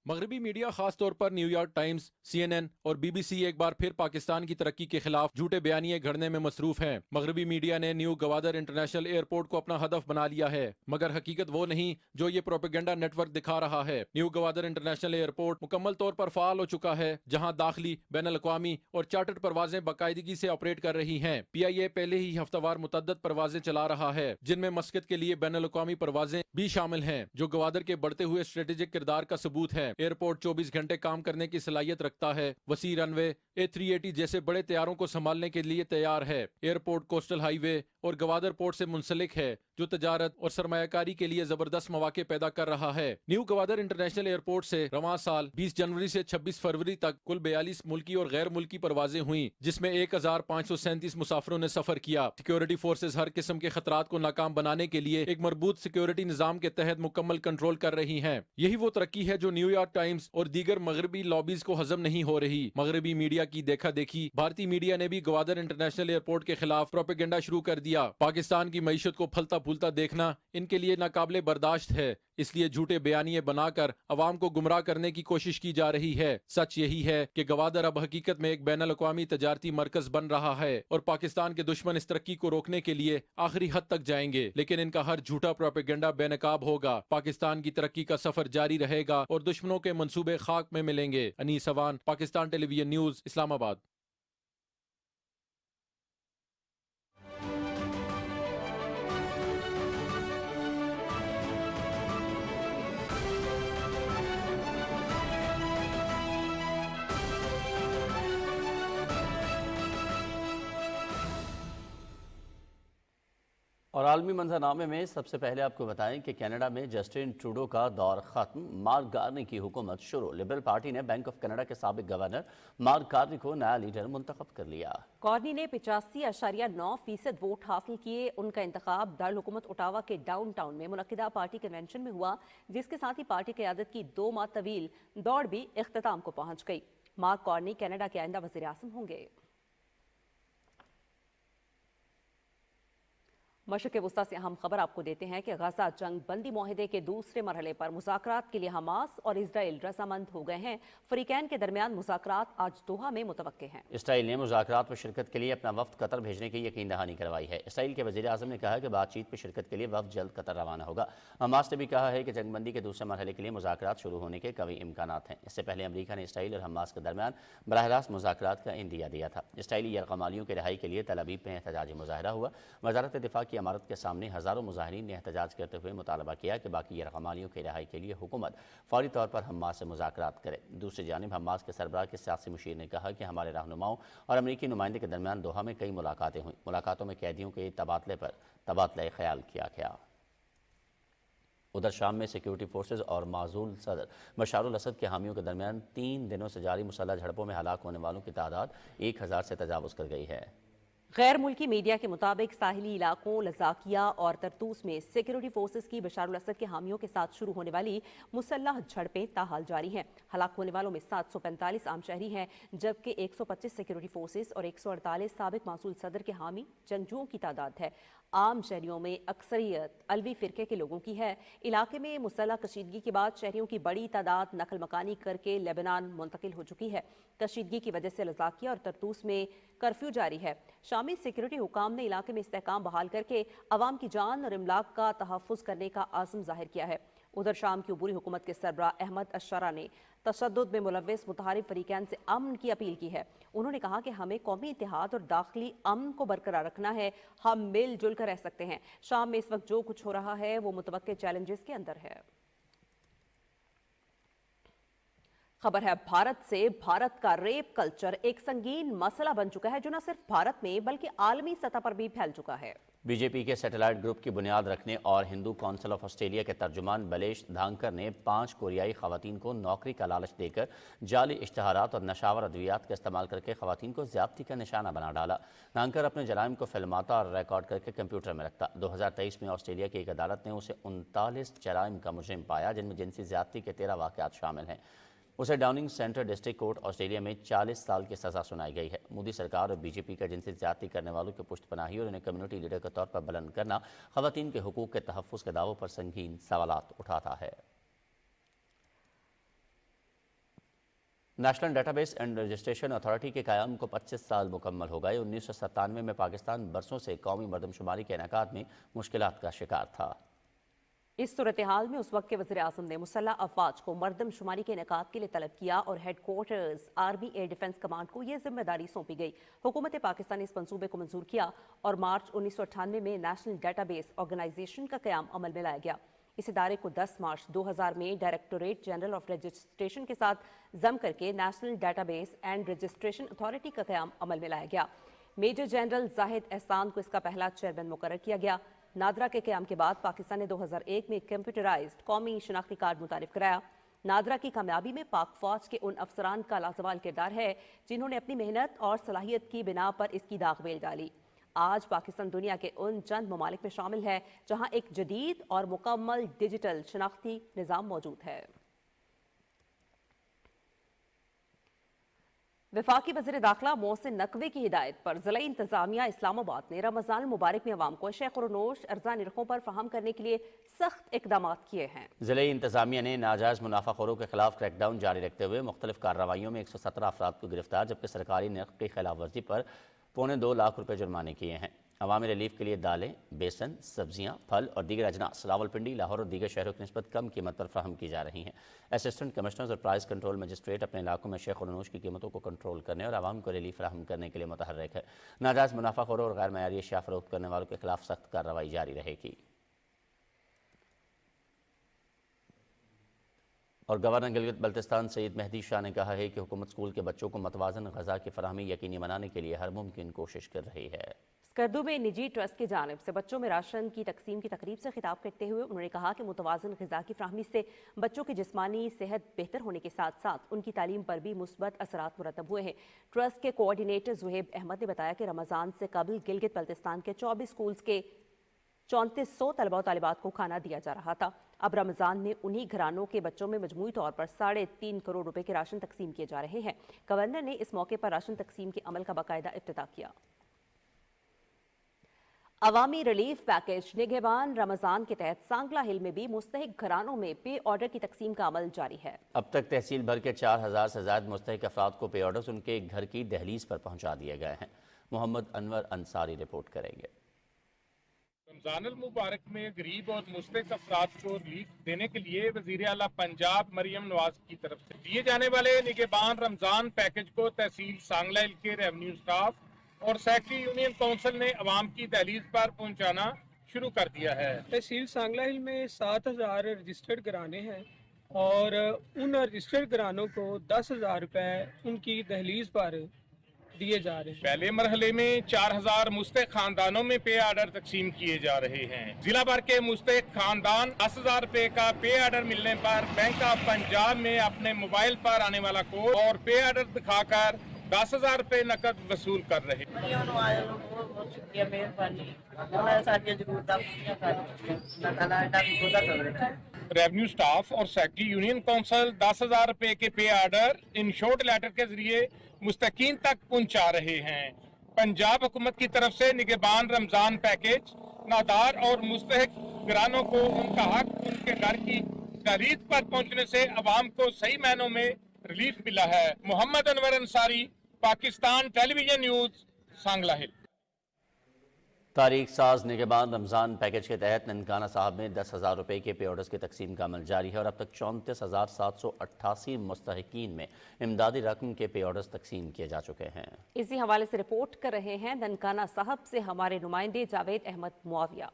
मगरबी मीडिया खास तौर पर न्यूयॉर्क टाइम्स, CNN और BBC एक बार फिर पाकिस्तान की तरक्की के खिलाफ झूठे बयानिए घड़ने में मसरूफ हैं। मगरबी मीडिया ने न्यू गवादर इंटरनेशनल एयरपोर्ट को अपना हदफ बना लिया है, मगर हकीकत वो नहीं जो ये प्रोपेगेंडा नेटवर्क दिखा रहा है। न्यू गवादर इंटरनेशनल एयरपोर्ट मुकम्मल तौर पर फाल हो चुका है, जहां दाखिली, बैनुल-अक़वामी और चार्टर्ड परवाजें बाकायदगी से ऑपरेट कर रही हैं। PIA पहले ही हफ्तावार मुतअद्दिद परवाजें चला रहा है, जिनमें मस्कत के लिए बैनुल-अक़वामी परवाजें भी शामिल हैं, जो गवादर के बढ़ते हुए स्ट्रेटेजिक किरदार का सबूत है। एयरपोर्ट 24 घंटे काम करने की सलाहियत रखता है। वसी रनवे, A380 जैसे बड़े तैयारों को संभालने के लिए तैयार है। एयरपोर्ट कोस्टल हाईवे और गवादर पोर्ट से मुंसलिक है, जो तजारत और सरमायाकारी के लिए जबरदस्त मौके पैदा कर रहा है। न्यू गवादर इंटरनेशनल एयरपोर्ट से रवां साल 20 जनवरी से 26 फरवरी तक कुल 42 मुल्की और गैर मुल्की परवाजें हुई, जिसमें 1537 मुसाफिरों ने सफर किया। सिक्योरिटी फोर्सेज हर किस्म के खतरात को नाकाम बनाने के लिए एक मजबूत सिक्योरिटी निजाम के तहत मुकम्मल कंट्रोल कर रही हैं। यही वो तरक्की है जो न्यूयॉर्क टाइम्स और दीगर मगरबी लॉबीज को हजम नहीं हो रही। मगरबी मीडिया की देखा देखी भारतीय मीडिया ने भी गवादर इंटरनेशनल एयरपोर्ट के खिलाफ प्रोपेगेंडा शुरू कर दिया। पाकिस्तान की मईशत को फलता फूलता देखना इनके लिए नाकाबिले बर्दाश्त है, इसलिए झूठे बयानिए बनाकर अवाम को गुमराह करने की कोशिश की जा रही है। सच यही है कि गवादर अब हकीकत में एक बैनुल-अक़वामी तजारती मरकज बन रहा है और पाकिस्तान के दुश्मन इस तरक्की को रोकने के लिए आखिरी हद तक जाएंगे, लेकिन इनका हर झूठा प्रोपेगेंडा बेनकाब होगा। पाकिस्तान की तरक्की का सफर जारी रहेगा और दुश्मनों के मंसूबे खाक में मिलेंगे। Anees Awan, Pakistan television news, Islamabad. और आलमी मंजरनामे में सबसे पहले आपको बताएं कि कनाडा में जस्टिन ट्रूडो का दौर खत्म, मार्क कार्नी की हुकूमत शुरू। लिबरल पार्टी ने बैंक ऑफ कनाडा के साबिक गवर्नर मार्क कार्नी को नया लीडर मुंतखब कर लिया। कार्नी ने 85.9% वोट हासिल किए। उनका इंतखाब दारुल-हुकूमत ओटावा के डाउन टाउन में मुनक्किदा पार्टी कन्वेंशन में हुआ, जिसके साथ ही पार्टी क़यादत की 2 माह तवील दौड़ भी इख्तिताम को पहुंच गई। मार्क कार्नी कनाडा के आइंदा वज़ीर आज़म होंगे। मशरिक़ वुस्ता से अहम खबर आपको देते हैं कि गजा जंग बंदी मुआहदे के दूसरे मरहले पर मुज़ाकरात के लिए हमास और इजराइल रजामंद हो गए हैं। फ़रीक़ैन के दरमियान मुज़ाकरात आज दोहा में मुतवक्के हैं। इसराइल ने मुज़ाकरात में शिरकत के लिए अपना वफ्द कतर भेजने की यकीन दहानी करवाई है। इसराइल के वज़ीर आज़म ने कहा कि बातचीत में शिरकत के लिए वफ्द जल्द कतर रवाना होगा। हमास ने भी कहा है कि जंगबंदी के दूसरे मरहले के लिए मुज़ाकरात शुरू होने के कई इम्कानात हैं। इससे पहले अमरीका ने इसराइल और हमास के दरमियान बराह रास्त मुज़ाकरात का इंदिया दिया था। इसराइली यरगमालियों की रिहाई के लिए तल अवीव में एहतजाजी मुज़ाहरा हुआ। वज़ारत दिफा की इमारत के सामने हज़ारों मुज़ाहिरीन ने एहतजाज करते हुए मुतालबा किया कि बाकी यरगमालियों की रिहाई के लिए हुकूमत फौरी तौर पर हमास से मुज़ाकरात करे। दूसरी जानिब हमास के सरबराह के सियासी मुशीर ने कहा कि हमारे रहनुमाओं और अमरीकी नुमाइंदे के दरमियान दोहा में कई मुलाकातें हुई। मुलाकातों में कैदियों के तबादले पर तबादला ख्याल किया गया। उधर शाम में सिक्योरिटी फोर्सेज और माजूल सदर बशार अल असद के हामियों के दरमियान 3 दिनों से जारी मुसल्लह झड़पों में हलाक होने वालों की तादाद 1000 से तजावुज़ कर गई है। गैर मुल्की मीडिया के मुताबिक साहिली इलाकों लजाकिया और तरतूस में सिक्योरिटी फोर्सेज की बशार अल असद के हामियों के साथ शुरू होने वाली मुसल्लह झड़पें ताहाल जारी हैं। हलाक होने वालों में 745 आम शहरी हैं, जबकि 125 सिक्योरिटी फोर्सेज और 148 साबिक मासूल सदर के हामी जंगजुओं की तादाद है। عام شہریوں میں اکثریت الوی فرقے کے لوگوں کی ہے۔ علاقے میں مسلح کشیدگی کے بعد شہریوں کی بڑی تعداد نقل مکانی کر کے لیبنان منتقل ہو چکی ہے۔ کشیدگی کی وجہ سے لذاکیہ اور طرطوس میں کرفیو جاری ہے۔ شامی سیکیورٹی حکام نے علاقے میں استحکام بحال کر کے عوام کی جان اور املاک کا تحفظ کرنے کا عزم ظاہر کیا ہے۔ ادھر شام کی عبوری حکومت کے سربراہ احمد الشرا نے تشدد میں ملوث متحارب فریقین سے امن کی اپیل کی ہے۔ انہوں نے کہا کہ ہمیں قومی اتحاد اور داخلی امن کو برقرار رکھنا ہے، ہم مل جل کر رہ سکتے ہیں۔ شام میں اس وقت جو کچھ ہو رہا ہے وہ متوقع چیلنجز کے اندر ہے۔ خبر ہے بھارت سے۔ بھارت کا ریپ کلچر ایک سنگین مسئلہ بن چکا ہے جو نہ صرف بھارت میں بلکہ عالمی سطح پر بھی پھیل چکا ہے۔ بی جے پی کے سیٹلائٹ گروپ کی بنیاد رکھنے اور ہندو کونسل آف آسٹریلیا کے ترجمان بلیش دھانکر نے 5 کوریائی خواتین کو نوکری کا لالچ دے کر جعلی اشتہارات اور نشاور ادویات کا استعمال کر کے خواتین کو زیادتی کا نشانہ بنا ڈالا۔ دھانکر اپنے جرائم کو فلماتا اور ریکارڈ کر کے کمپیوٹر میں رکھتا۔ 2023 میں آسٹریلیا کی ایک عدالت نے اسے 39 جرائم کا مجرم پایا جن میں جنسی زیادتی کے 13 واقعات شامل ہیں۔ اسے Downing centre district court Australia میں 40 سال کی سزا سنائی گئی ہے۔ مودی سرکار اور بی جے پی کا جنسی زیادتی کرنے والوں کی پشت پناہی اور انہیں کمیونٹی لیڈر کے طور پر بلند کرنا خواتین کے حقوق کے تحفظ کے دعووں پر سنگین سوالات اٹھاتا ہے۔ National data base and registration authority کے قیام کو 25 سال مکمل ہو گئے۔ 1997 میں پاکستان برسوں سے قومی مردم شماری کے انعقاد میں مشکلات کا شکار تھا۔ اس صورتحال میں اس وقت کے وزیر اعظم نے مسلح افواج کو مردم شماری کے انعقاد کے لیے طلب کیا اور headquarters army air defence command کو یہ ذمہ داری سونپی گئی۔ حکومت پاکستان نے اس منصوبے کو منظور کیا اور مارچ 1998 میں نیشنل ڈیٹا بیس آرگنائزیشن کا قیام عمل میں لایا گیا۔ اس ادارے کو 10 مارچ 2000 میں ڈائریکٹوریٹ جنرل آف رجسٹریشن کے ساتھ ضم کر کے national data base and registration authority کا قیام عمل میں لایا گیا۔ میجر جنرل زاہد احسان کو اس کا پہلا چیئرمین مقرر کیا گیا۔ نادرا کے قیام کے بعد پاکستان نے 2001 میں کمپیوٹرائزڈ قومی شناختی کارڈ متعارف کرایا۔ نادرا کی کامیابی میں پاک فوج کے ان افسران کا لازوال کردار ہے جنہوں نے اپنی محنت اور صلاحیت کی بنا پر اس کی داغ بیل ڈالی۔ آج پاکستان دنیا کے ان چند ممالک میں شامل ہے جہاں ایک جدید اور مکمل ڈیجیٹل شناختی نظام موجود ہے۔ وفاقی وزیر داخلہ محسن نقوی کی ہدایت پر ضلع انتظامیہ اسلام آباد نے رمضان المبارک میں عوام کو اشیاء خورنوش ارزاں نرخوں پر فراہم کرنے کے لیے سخت اقدامات کیے ہیں۔ ضلع انتظامیہ نے ناجائز منافع خوروں کے خلاف کریک ڈاؤن جاری رکھتے ہوئے مختلف کارروائیوں میں 117 افراد کو گرفتار جبکہ سرکاری نرخ کی خلاف ورزی پر 2.25 لاکھ روپے جرمانے کیے ہیں۔ عوامی ریلیف کے لیے دالیں، بیسن، سبزیاں، پھل اور دیگر اجناس راولپنڈی، لاہور اور دیگر شہروں کی نسبت کم قیمت پر فراہم کی جا رہی ہیں۔ اسسٹنٹ کمشنرز اور پرائز کنٹرول مجسٹریٹ اپنے علاقوں میں اشیاء خورنوش کی قیمتوں کو کنٹرول کرنے اور عوام کو ریلیف فراہم کرنے کے لیے متحرک ہے۔ ناجائز منافع خوروں اور غیر معیاری اشیاء فروخت کرنے والوں کے خلاف سخت کارروائی جاری رہے گی۔ اور گورنر گلگت بلتستان سید مہدی شاہ نے کہا ہے کہ حکومت اسکول کے بچوں کو متوازن غذا کی فراہمی یقینی بنانے کے لیے ہر ممکن کوشش کر رہی ہے۔ اسکردو میں نجی ٹرسٹ کی جانب سے بچوں میں راشن کی تقسیم کی تقریب سے خطاب کرتے ہوئے انہوں نے کہا کہ متوازن غذا کی فراہمی سے بچوں کی جسمانی صحت بہتر ہونے کے ساتھ ساتھ ان کی تعلیم پر بھی مثبت اثرات مرتب ہوئے ہیں۔ ٹرسٹ کے کوآرڈینیٹر زہیب احمد نے بتایا کہ رمضان سے قبل گلگت بلتستان کے 24 سکولز کے 3400 طلبہ و طالبات کو کھانا دیا جا رہا تھا۔ اب رمضان میں انہی گھرانوں کے بچوں میں مجموعی طور پر 3.5 کروڑ روپے کے راشن تقسیم کیے جا رہے ہیں۔ گورنر نے اس موقع پر راشن تقسیم کے عمل کا باقاعدہ افتتاح کیا۔ عوامی ریلیف پیکیج نگہبان رمضان کے تحت سانگلہ ہل میں بھی مستحق گھرانوں میں پے آرڈر کی تقسیم کا عمل جاری ہے۔ اب تک تحصیل بھر کے 4000 سے زائد مستحق افراد کو پے آرڈرز ان کے گھر کی دہلیز پر پہنچا دیے گئے ہیں۔ محمد انور انصاری رپورٹ کریں گے۔ رمضان المبارک میں غریب اور مستحق افراد کو ریلیف دینے کے لیے وزیر اعلیٰ پنجاب مریم نواز کی طرف سے دیے جانے والے نگہبان رمضان پیکج کو تحصیل سانگلہ ہل کے ریونیو سٹاف اور سیکٹری یونین کونسل نے عوام کی دہلیز پر پہنچانا شروع کر دیا ہے۔ تحصیل سانگلہ ہل میں 7000 رجسٹرڈ گھرانے ہیں اور ان رجسٹرڈ گھرانوں کو 10,000 روپے ان کی دہلیز پر دیے جا رہے ہیں۔ پہلے مرحلے میں 4000 مستحق خاندانوں میں پے آرڈر تقسیم کیے جا رہے ہیں۔ ضلع بھر کے مستحق خاندان 10,000 روپے کا پے آرڈر ملنے پر بینک آف پنجاب میں اپنے موبائل پر آنے والا کوڈ اور پے آرڈر دکھا کر 10,000 روپے نقد وصول کر رہے ہیں۔ بہت شکریہ، مہربانی، ہمارے ساتھ یہ ضرورت ریونیو سٹاف اور سیکٹری یونین کونسل 10,000 روپے کے pay order in short letter کے ذریعے مستحقین تک پہنچا رہے ہیں۔ پنجاب حکومت کی طرف سے نگہبان رمضان پیکج नादार और मुस्तहक घरानों को उनका हक उनके घर की दहलीज पर पहुंचने से अवाम को सही मायनों में रिलीफ मिला है। मोहम्मद अनवर अंसारी, पाकिस्तान टेलीविजन न्यूज, सांगला हिल। तारीख साज निगहबान रमज़ान पैकेज के तहत ननकाना साहब में 10,000 रुपये के पे ऑर्डर्स की तकसीम का अमल जारी है और अब तक 34,788 मुस्तहिकीन में इमदादी रकम के पे ऑर्डर्स तकसीम किए जा चुके हैं। इसी हवाले से रिपोर्ट कर रहे हैं ननकाना साहब से हमारे नुमाइंदे जावेद अहमद मुआविया।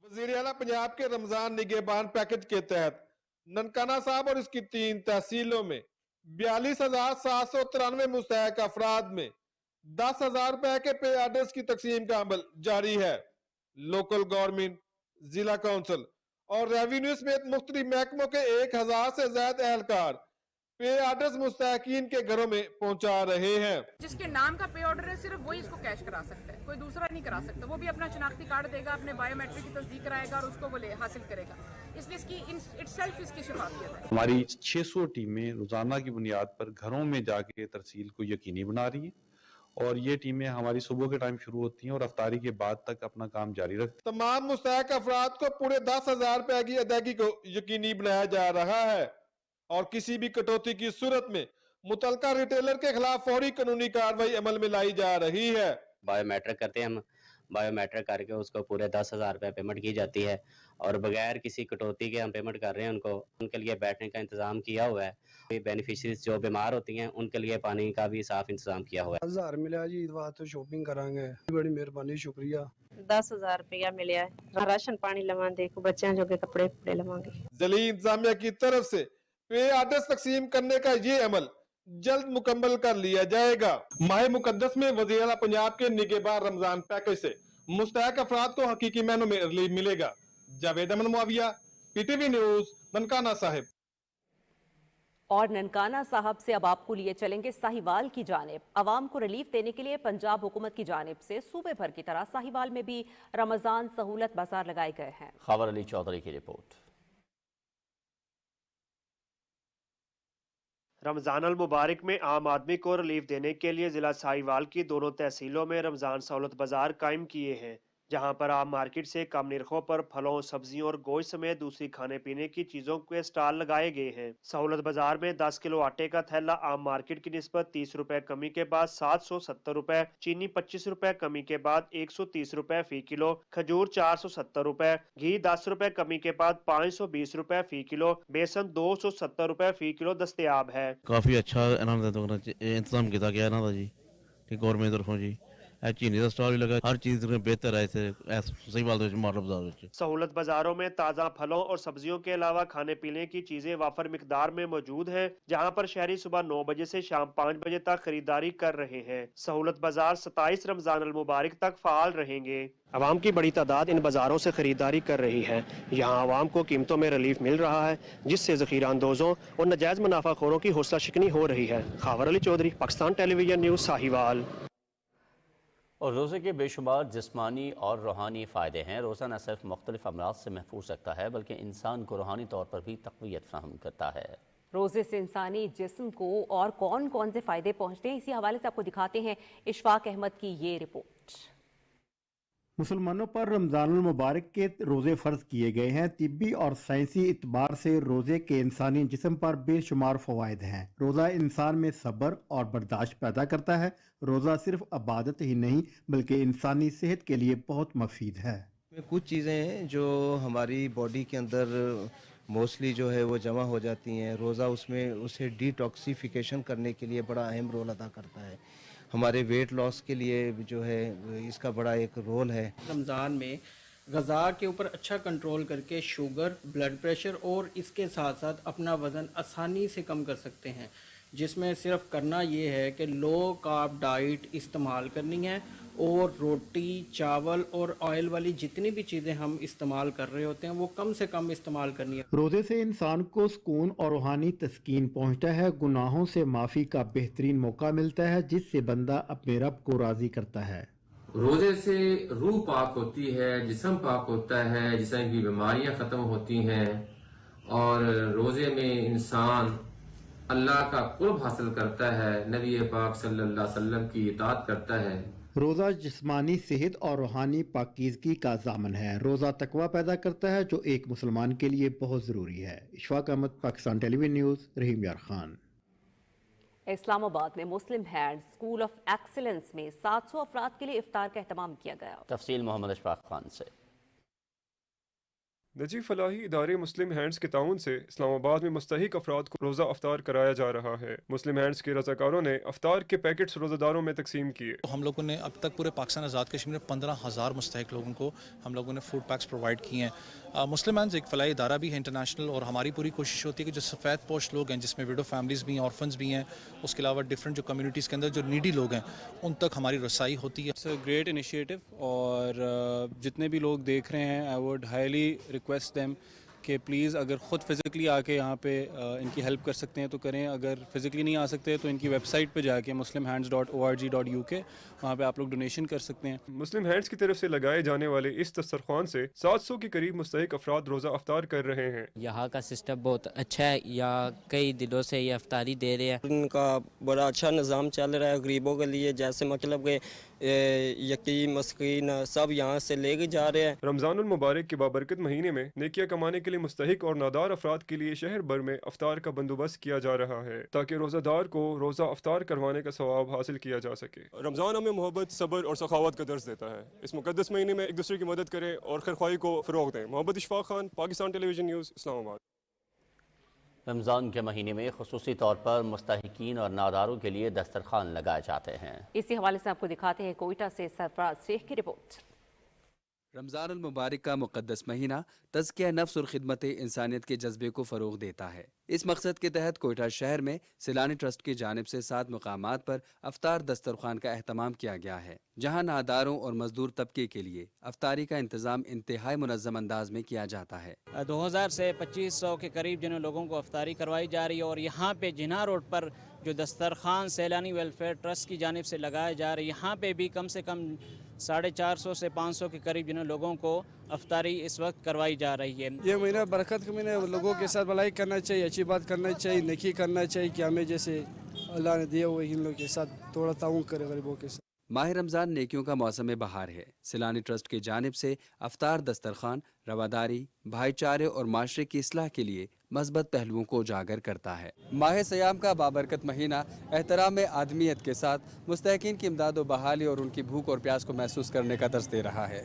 वज़ीर आला पंजाब के रमजान निगहबान पैकेज के तहत ननकाना साहब और इसकी 3 तहसीलों में 42,793 मुस्तहक अफराद में 10,000 रुपए के पे ऑर्डर्स की तकसीम का अमल जारी है। लोकल गवर्नमेंट, जिला काउंसिल और रेवेन्यू समेत मुख्तलिफ महकमों के 1,000 से ज्यादा एहलकार पे ऑर्डर्स मुस्तहिकीन के घरों में पहुंचा रहे हैं। जिसके नाम का पे ऑर्डर है सिर्फ वही इसको कैश करा सकता है, कोई दूसरा नहीं करा सकता। वो भी अपना शनाख्ती कार्ड देगा, अपने बायोमेट्रिक की तस्दीक कराएगा और उसको वो हासिल करेगा। इसलिए इसकी इटसेल्फ इसकी शफाफियत है। हमारी 600 टीमें रोजाना की बुनियाद पर घरों में जाके तरसील को यकीनी बना रही है और ये टीमें हमारी सुबह के टाइम शुरू होती हैं और अफ्तारी के बाद तक अपना काम जारी रखती हैं। तमाम मुस्तहक अफराद को पूरे 10,000 रुपए की अदायगी को यकीनी बनाया जा रहा है और किसी भी कटौती की सूरत में मुतलका रिटेलर के खिलाफ फौरी कानूनी कार्रवाई अमल में लाई जा रही है। बायोमेट्रिक करते हैं हम, बायोमेट्रिक करके उसको पूरे 10,000 रुपये पेमेंट की जाती है और बगैर किसी कटौती के हम पेमेंट कर रहे हैं। उनके लिए बैठने का इंतजाम किया हुआ है। बेनिफिशरीज जो बीमार होती हैं उनके लिए पानी का भी साफ इंतजाम किया हुआ है। 10,000 मिला जी, इस बात तो शॉपिंग करांगे, बड़ी मेहरबानी, शुक्रिया। 10,000 रुपया मिला है, राशन पानी लवांगे, बच्चों जो के कपड़े कपड़े लवांगे। जली इंतजामिया की तरफ से पे ऑर्डर्स तकसीम करने का ये अमल जल्द मुकम्मल कर लिया जाएगा। माह मुकद्दस में वज़ीर आला पंजाब के निगहबान रमजान पैकेज से मुस्तहक अफराद को हकीकी मायनों में रिलीफ मिलेगा। Javed Ahmad Muawiya, PTV news, Nankana Sahib. और ननकाना साहब से अब आपको लिए चलेंगे साहिवाल की जानिब। अवाम को रिलीफ देने के लिए पंजाब हुकूमत की जानिब से सूबे भर की तरह साहिवाल में भी रमजान सहूलत बाजार लगाए गए हैं। खबर अली चौधरी की रिपोर्ट। रमजान अल मुबारक में आम आदमी को रिलीफ देने के लिए जिला साहिवाल की दोनों तहसीलों में रमजान सहूलत बाजार कायम किए हैं, जहां पर आम मार्केट से कम निरखों पर फलों, सब्जियों और गोश्त समेत दूसरी खाने पीने की चीजों के स्टॉल लगाए गए हैं। सहूलत बाजार में 10 किलो आटे का थैला आम मार्केट की निस्बत 30 रुपए कमी के बाद 770 रुपए, चीनी 25 रुपए कमी के बाद 130 रुपए फी किलो, खजूर 470 रुपए, घी 10 रुपए कमी के बाद 520 रुपए फी किलो, बेसन 270 रुपए फी किलो दस्तयाब है। काफी अच्छा इंतजाम किया गया ना जी गवर्नमेंट तरफों जी। चीनी का स्टॉल भी लगा, हर चीज बेहतर है सही बात है। मॉडल बाजार सहूलत बाजारों में ताज़ा फलों और सब्जियों के अलावा खाने पीने की चीजें वाफर मिकदार में मौजूद हैं, जहां पर शहरी सुबह 9 बजे से शाम 5 बजे तक खरीदारी कर रहे हैं। सहूलत बाजार 27 रमजान अल मुबारक तक फाल रहेंगे। आवाम की बड़ी तादाद इन बाजारों से खरीदारी कर रही है। यहाँ आवाम को कीमतों में रिलीफ मिल रहा है, जिससे ज़ख़ीरा अंदोज़ों और नाजायज मुनाफाखोरों की हौसला शिकनी हो रही है। खबर अली चौधरी, पाकिस्तान टेलीविजन न्यूज़, साहिवाल। और रोज़े के बेशुमार जिस्मानी और रूहानी फ़ायदे हैं। रोज़ा न सिर्फ मुख्तलिफ अमराज से महफूज रखता है बल्कि इंसान को रूहानी तौर पर भी तक़वियत फ़राहम करता है। रोज़े से इंसानी जिस्म को और कौन कौन से फ़ायदे पहुँचते हैं, इसी हवाले से आपको दिखाते हैं इशफाक अहमद की ये रिपोर्ट। मुसलमानों पर रमज़ानुल मुबारक के रोज़े फ़र्ज किए गए हैं। तिब्बी और साइंसी इतबार से रोज़े के इंसानी जिस्म पर बेशुमार फ़वाइद हैं। रोज़ा इंसान में सब्र और बर्दाश्त पैदा करता है। रोज़ा सिर्फ इबादत ही नहीं बल्कि इंसानी सेहत के लिए बहुत मुफीद है। कुछ चीज़ें हैं जो हमारी बॉडी के अंदर मोस्टली जो है वो जमा हो जाती हैं। रोज़ा उसमें उसे डिटॉक्सिफिकेशन करने के लिए बड़ा अहम रोल अदा करता है। हमारे वेट लॉस के लिए जो है इसका बड़ा एक रोल है। रमज़ान में ग़ज़ा के ऊपर अच्छा कंट्रोल करके शुगर, ब्लड प्रेशर और इसके साथ साथ अपना वज़न आसानी से कम कर सकते हैं, जिसमें सिर्फ करना ये है कि लो कार्ब डाइट इस्तेमाल करनी है और रोटी, चावल और ऑयल वाली जितनी भी चीज़ें हम इस्तेमाल कर रहे होते हैं वो कम से कम इस्तेमाल करनी है। रोज़े से इंसान को सुकून और रूहानी तस्कीन पहुँचता है। गुनाहों से माफ़ी का बेहतरीन मौका मिलता है, जिससे बंदा अपने रब को राज़ी करता है। रोज़े से रूह पाक होती है, जिस्म पाक होता है, जिस्म की बीमारियां ख़त्म होती हैं और रोज़े में इंसान अल्लाह का कुर्ब हासिल करता है, नबी पाक सल्लल्लाहु अलैहि वसल्लम की इताअत करता है। रोज़ा जिस्मानी सेहत और रूहानी पाकीज़गी का ज़ामन है। रोज़ा तकवा पैदा करता है जो एक मुसलमान के लिए बहुत ज़रूरी है। इशफाक अहमद, पाकिस्तान टेलीविजन न्यूज़, रहीम यार खान। इस्लामाबाद में मुस्लिम हैंड स्कूल ऑफ एक्सीलेंस में 700 अफराद के लिए इफ्तार का एहतमाम किया गया। तफसील मोहम्मद अशफाक खान से। नजीब फलाही इदारे मुस्लिम हैंड्स के ताउन से इस्लामाबाद में मुस्तहिक अफराद को रोज़ा अफ्तार कराया जा रहा है। मुस्लिम हैंड्स के रज़ाकारों ने अफ्तार के पैकेट्स रोज़ादारों में तकसीम किए। हम लोगों ने अब तक पूरे पाकिस्तान आज़ाद कश्मीर में 15,000 मुस्तहिक लोगों को हम लोगों ने फूड पैक्स प्रोवाइड किए हैं। मुस्लिम हैंड्स एक फलाही इदारा भी है इंटरनेशनल, और हमारी पूरी कोशिश होती है कि जो सफ़ेद पोश लोग हैं, जिसमें विडो फैमिलीज़ भी हैं, ऑर्फन्स भी हैं, उसके अलावा डिफरेंट जो कम्युनिटीज़ के अंदर जो नीडी लोग हैं, उन तक हमारी रसाई होती है। इट्स अ ग्रेट इनिशिएटिव, और जितने भी लोग देख रहे हैं I would highly request them कि प्लीज़ अगर ख़ुद फ़िज़िकली आके यहाँ पे इनकी हेल्प कर सकते हैं तो करें। अगर फ़िज़िकली नहीं आ सकते तो इनकी वेबसाइट पे जाके muslimhands.org.uk वहाँ पे आप लोग डोनेशन कर सकते हैं। मुस्लिम हैंड्स की तरफ से लगाए जाने वाले इस दस्तरखान से 700 के करीब मुस्तहिक अफराद रोज़ा अफ्तार कर रहे हैं। यहाँ का सिस्टम बहुत अच्छा है, यहाँ कई दिनों से ये अफ्तारी दे रहे हैं। उनका बड़ा अच्छा निज़ाम चल रहा है गरीबों के लिए, जैसे मतलब के यतीम मस्कीन सब यहाँ से लेके जा रहे हैं। रमज़ानुल मुबारक के बाबरकत महीने में नेकियां कमाने के लिए मुस्तहिक और नादार अफराद के लिए शहर भर में अफ्तार का बंदोबस्त किया जा रहा है ताकि रोज़ादार को रोज़ा अफ्तार करवाने का सवाब हासिल किया जा सके। रमज़ान हमें मोहब्बत, सब्र और सखावत का दर्स देता है। इस मुकद्दस महीने में एक दूसरे की मदद करें और खैरख्वाही को फ़रोग़ दें। Mohammad Ishfaq Khan, Pakistan television news, Islamabad. रमज़ान के महीने में खुसूसी तौर पर मुस्तहिकीन और नादारों के लिए दस्तरखान लगाए जाते हैं। इसी हवाले से आपको दिखाते हैं कोयटा से सरफराज शेख की रिपोर्ट। रमज़ानुल मुबारक का मुक़द्दस महीना तज़किया नफ्स और खिदमत इंसानियत के जज्बे को फ़रोग़ देता है। इस मकसद के तहत कोयटा शहर में सिलानी ट्रस्ट की जानिब से 7 मकामात पर अफ्तार दस्तरखान का अहतमाम किया गया है, जहाँ नादारों और मजदूर तबके के लिए अफ्तारी का इंतज़ाम इंतहाई मुनज़्ज़म अंदाज में किया जाता है। 2000 से 2500 के करीब जिन लोगों को अफ्तारी करवाई जा रही है, और यहाँ पे जिन्ना रोड पर जो दस्तरखान सैलानी वेलफेयर ट्रस्ट की जानिब से लगाए जा रहे हैं, यहाँ पे भी कम से कम 450 से 500 के करीब जिन लोगों को अफ्तारी इस वक्त करवाई जा रही है। ये महीना बरकत का महीना, लोगों के साथ भलाई करना चाहिए, अच्छी बात करना चाहिए, नेकी करना चाहिए कि हमें जैसे अल्लाह ने दिए हुए इन लोगों के साथ थोड़ा ताउन करे गरीबों के साथ। माह रमज़ान नेकियों का मौसम बहार है। सिलानी ट्रस्ट की जानिब से अफ्तार दस्तरखान रवादारी, भाईचारे और माशरे की इस्लाह के लिए मस्बत पहलुओं को उजागर करता है। माह सयाम का बाबरकत महीना एहतराम आदमियत के साथ मुस्तहिकीन की इमदाद व बहाली और उनकी भूख और प्यास को महसूस करने का दर्स दे रहा है।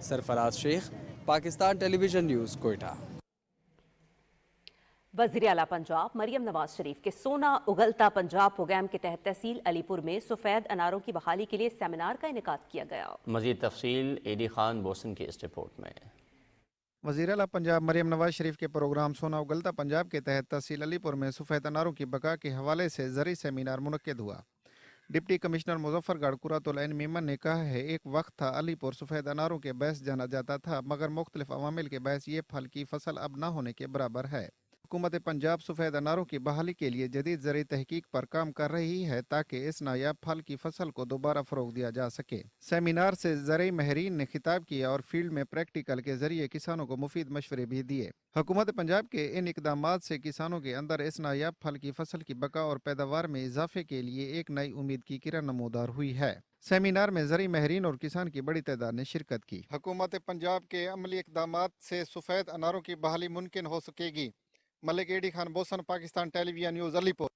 Sarfaraz Sheikh, Pakistan television news, Quetta. वज़ीर आला पंजाब मरियम नवाज शरीफ के सोना उगलता पंजाब प्रोग्राम के तहत तहसील अलीपुर में सफ़ेद अनारों की बहाली के लिए सेमिनार का इनेकाद किया गया। मज़ीद तफसील एडी खान बोसन की इस रिपोर्ट में। वज़ीर आला पंजाब मरियम नवाज शरीफ के प्रोग्राम सोना उगलता पंजाब के तहत तहसील अलीपुर में सफ़ेद अनारों की बका के हवाले से ज़री सेमिनार मुनक्किद हुआ। डिप्टी कमिश्नर मुजफ्फरगढ़ कुरातुल ऐन मीमन ने कहा है, एक वक्त था अलीपुर सफ़ेद अनारों के बहस जाना जाता था, मगर मुख्तलिफ अवामिल के बहस ये फल की फसल अब न होने के बराबर है। हुकूमत पंजाब सफ़ेद अनारों की बहाली के लिए जदीद ज़री तहकीक पर काम कर रही है ताकि इस नायाब फल की फसल को दोबारा फ़रोग़ दिया जा सके। सेमिनार से ज़री महरीन ने खिताब किया और फील्ड में प्रैक्टिकल के ज़रिए किसानों को मुफीद मशवरे भी दिए। हुकूमत पंजाब के इन इक़दामात से किसानों के अंदर इस नायाब फल की फसल की बका और पैदावार में इजाफे के लिए एक नई उम्मीद की किरण नमूदार हुई है। सेमिनार में ज़री महरीन और किसान की बड़ी तादाद ने शिरकत की। हुकूमत पंजाब के अमली इक़दामात से सफ़ेद अनारों की बहाली मुमकिन हो सकेगी। मलिक एडी Khan Bosan, Pakistan television news, Alipur.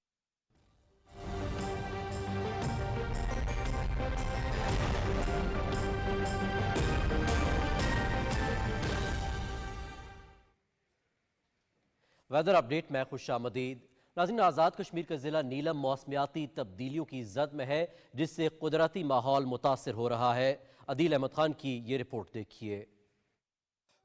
Weather update में खुशामदीद। नाज़रीन, आज़ाद कश्मीर का ज़िला नीलम मौसमियाती तब्दीलियों की जद में है, जिससे कुदरती माहौल मुतासर हो रहा है। अदील अहमद खान की ये रिपोर्ट देखिए।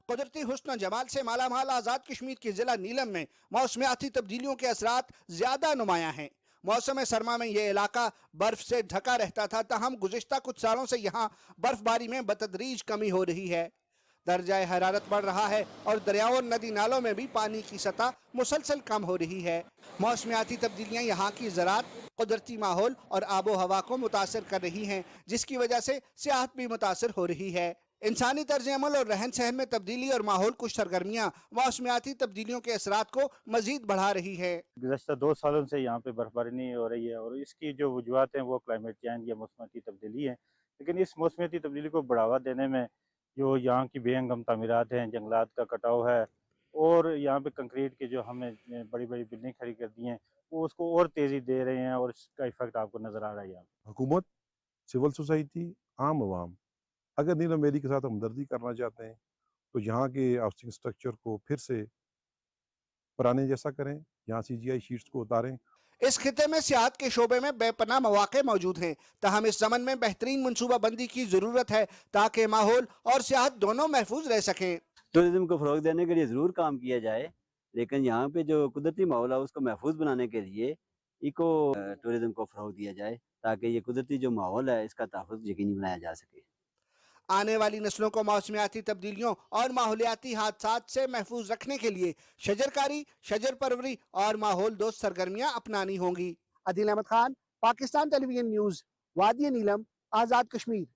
कुदरती हुस्न जमाल से मालामाल आज़ाद कश्मीर के ज़िला नीलम में मौसमियाती तब्दीलियों के असरात ज़्यादा नुमायाँ हैं। मौसम सरमा में ये इलाका बर्फ़ से ढका रहता था, तहम गुज़िश्ता कुछ सालों से यहाँ बर्फ़बारी में बतदरीज कमी हो रही है। दर्जा हरारत बढ़ रहा है और दरियाओं नदी नालों में भी पानी की सतह मुसलसल कम हो रही है। मौसमियाती तब्दीलियाँ यहाँ की ज़राअत, कुदरती माहौल और आबो हवा को मुतासर कर रही हैं, जिसकी वजह से सियाहत भी मुतासर हो रही है। इंसानी तर्ज अमल और रहन सहन में तब्दीली और माहौल कुछ सरगर्मियाँ मौसमियाती तब्दीलियों के असरात को मजीद बढ़ा रही है। गुज़श्ता 2 सालों से यहाँ पे बर्फबारी नहीं हो रही है और इसकी जो वजूहत हैं वो क्लाइमेट चेंज या मौसमियाती तब्दीली है लेकिन इस मौसमियाती तब्दीली को बढ़ावा देने में जो यहाँ की बेहंगम तामीरात हैं, जंगलात का कटाव है और यहाँ पे कंक्रीट के जो हमने बड़ी बड़ी बिल्डिंग खड़ी कर दी हैं, वो उसको और तेज़ी दे रहे हैं और इसका इफेक्ट आपको नज़र आ रहा है यहाँ। हुकूमत, सिविल सोसाइटी, आम आवाम अगर नीलम मेरी के साथ हमदर्दी करना चाहते हैं तो यहाँ के हाउसिंग स्ट्रक्चर को फिर से पुराने जैसा करें, यहाँ CGI शीट्स को उतारें। इस खिते में सियाहत के शोबे में बेपनाह मौके मौजूद हैं, ताहम इस ज़मन में बेहतरीन मनसूबा बंदी की ज़रूरत है ताकि माहौल और सियाहत दोनों महफूज रह सकें। टूरिज्म को फ़रोग देने के लिए ज़रूर काम किया जाए, लेकिन यहाँ पे जो कुदरती माहौल है उसको महफूज बनाने के लिए इको टूरिज्म को फ़रोग दिया जाए ताकि ये कुदरती जो माहौल है इसका तहफ़्फ़ुज़ यकीनी बनाया जा सके। आने वाली नस्लों को मौसमियाती तब्दीलियों और माहौलियाती हादसात से महफूज रखने के लिए शजरकारी, शजर परवरी और माहौल दोस्त सरगर्मियां अपनानी होंगी। आदिल अहमद खान, पाकिस्तान टेलीविजन न्यूज़, वादी नीलम, आज़ाद कश्मीर।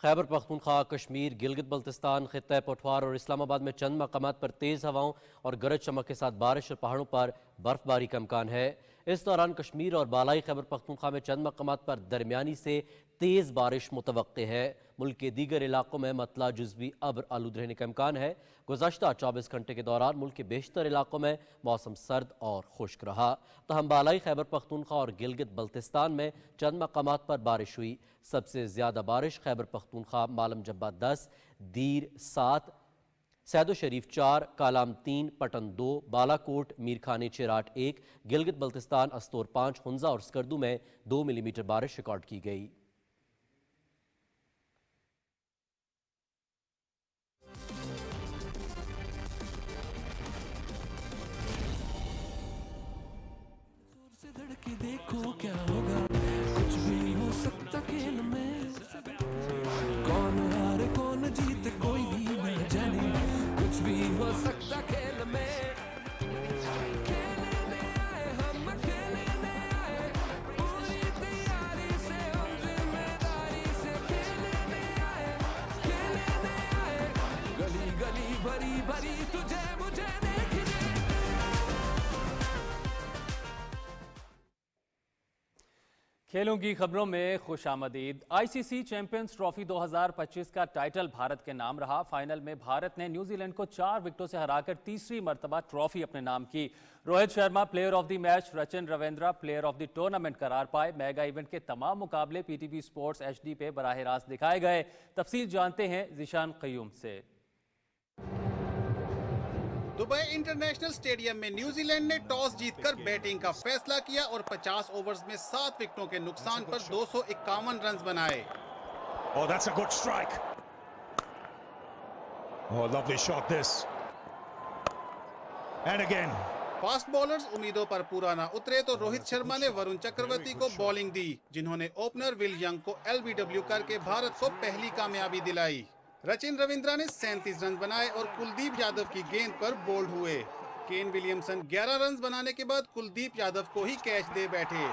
खैबर पख्तूनख्वा, कश्मीर, गिलगित बल्तिस्तान, खित्ता पठवार और इस्लामाबाद में चंद मकामात पर तेज़ हवाओं और गरज चमक के साथ बारिश और पहाड़ों पर बर्फबारी का इम्कान है। इस दौरान कश्मीर और बालाई खैबर पख्तूनख्वा में चंद मकामात पर दरमियानी से तेज़ बारिश मुतवक्के है। मुल्क के दीगर इलाकों में मतला जुज़वी अब्र आलूद रहने का इम्कान है। गुज़श्ता 24 घंटे के दौरान मुल्क के बेशतर इलाकों में मौसम सर्द और खुश्क रहा। तहम बालाई खैबर पख्तूनख्वा और गिलगित बल्तिस्तान में चंद मकामात पर बारिश हुई। सबसे ज़्यादा बारिश खैबर पख्तूनख्वा मालम जब्बा 10, दीर 7, सैदो शरीफ 4, कालाम 3, पटन 2, बालाकोट, मीरखानी चिराट 1, गिलगित बल्तिस्तान अस्तोर 5, हुंजा और स्कर्दू में 2 मिलीमीटर बारिश रिकॉर्ड की गई। देखो क्या होगा, कुछ भी हो सकता खेल में, कौन हारे कौन जीते कोई भी न जाने, कुछ भी हो सकता खेल में। खेलने आए हम, खेलने आए, पूरी तैयारी से हम जिम्मेदारी से खेलने आए, गली गली भरी भरी तुझे मुझे देखने। खेलों की खबरों में खुशामदीद। ICC चैंपियंस ट्रॉफी 2025 का टाइटल भारत के नाम रहा। फाइनल में भारत ने न्यूजीलैंड को 4 विकेटों से हराकर तीसरी मर्तबा ट्रॉफी अपने नाम की। Rohit Sharma player of the match, Rachin Ravindra player of the tournament करार पाए। मेगा इवेंट के तमाम मुकाबले PTV स्पोर्ट्स HD पे बराह रास्त दिखाए गए। तफसील जानते हैं ज़ीशान क़य्यूम से। दुबई इंटरनेशनल स्टेडियम में न्यूजीलैंड ने टॉस जीतकर बैटिंग का फैसला किया और 50 ओवर्स में 7 विकेटों के नुकसान पर 251 रन बनाए। Oh, that's a good strike. Oh, lovely shot this. And again. Fast bowlers उम्मीदों पर पूरा ना उतरे तो रोहित शर्मा ने वरुण चक्रवर्ती को बॉलिंग दी, जिन्होंने ओपनर विल यंग को LBW करके भारत को पहली कामयाबी दिलाई। रचिन रविंद्रा ने 37 रन बनाए और कुलदीप यादव की गेंद पर बोल्ड हुए। केन विलियमसन 11 रन बनाने के बाद कुलदीप यादव को ही कैच दे बैठे।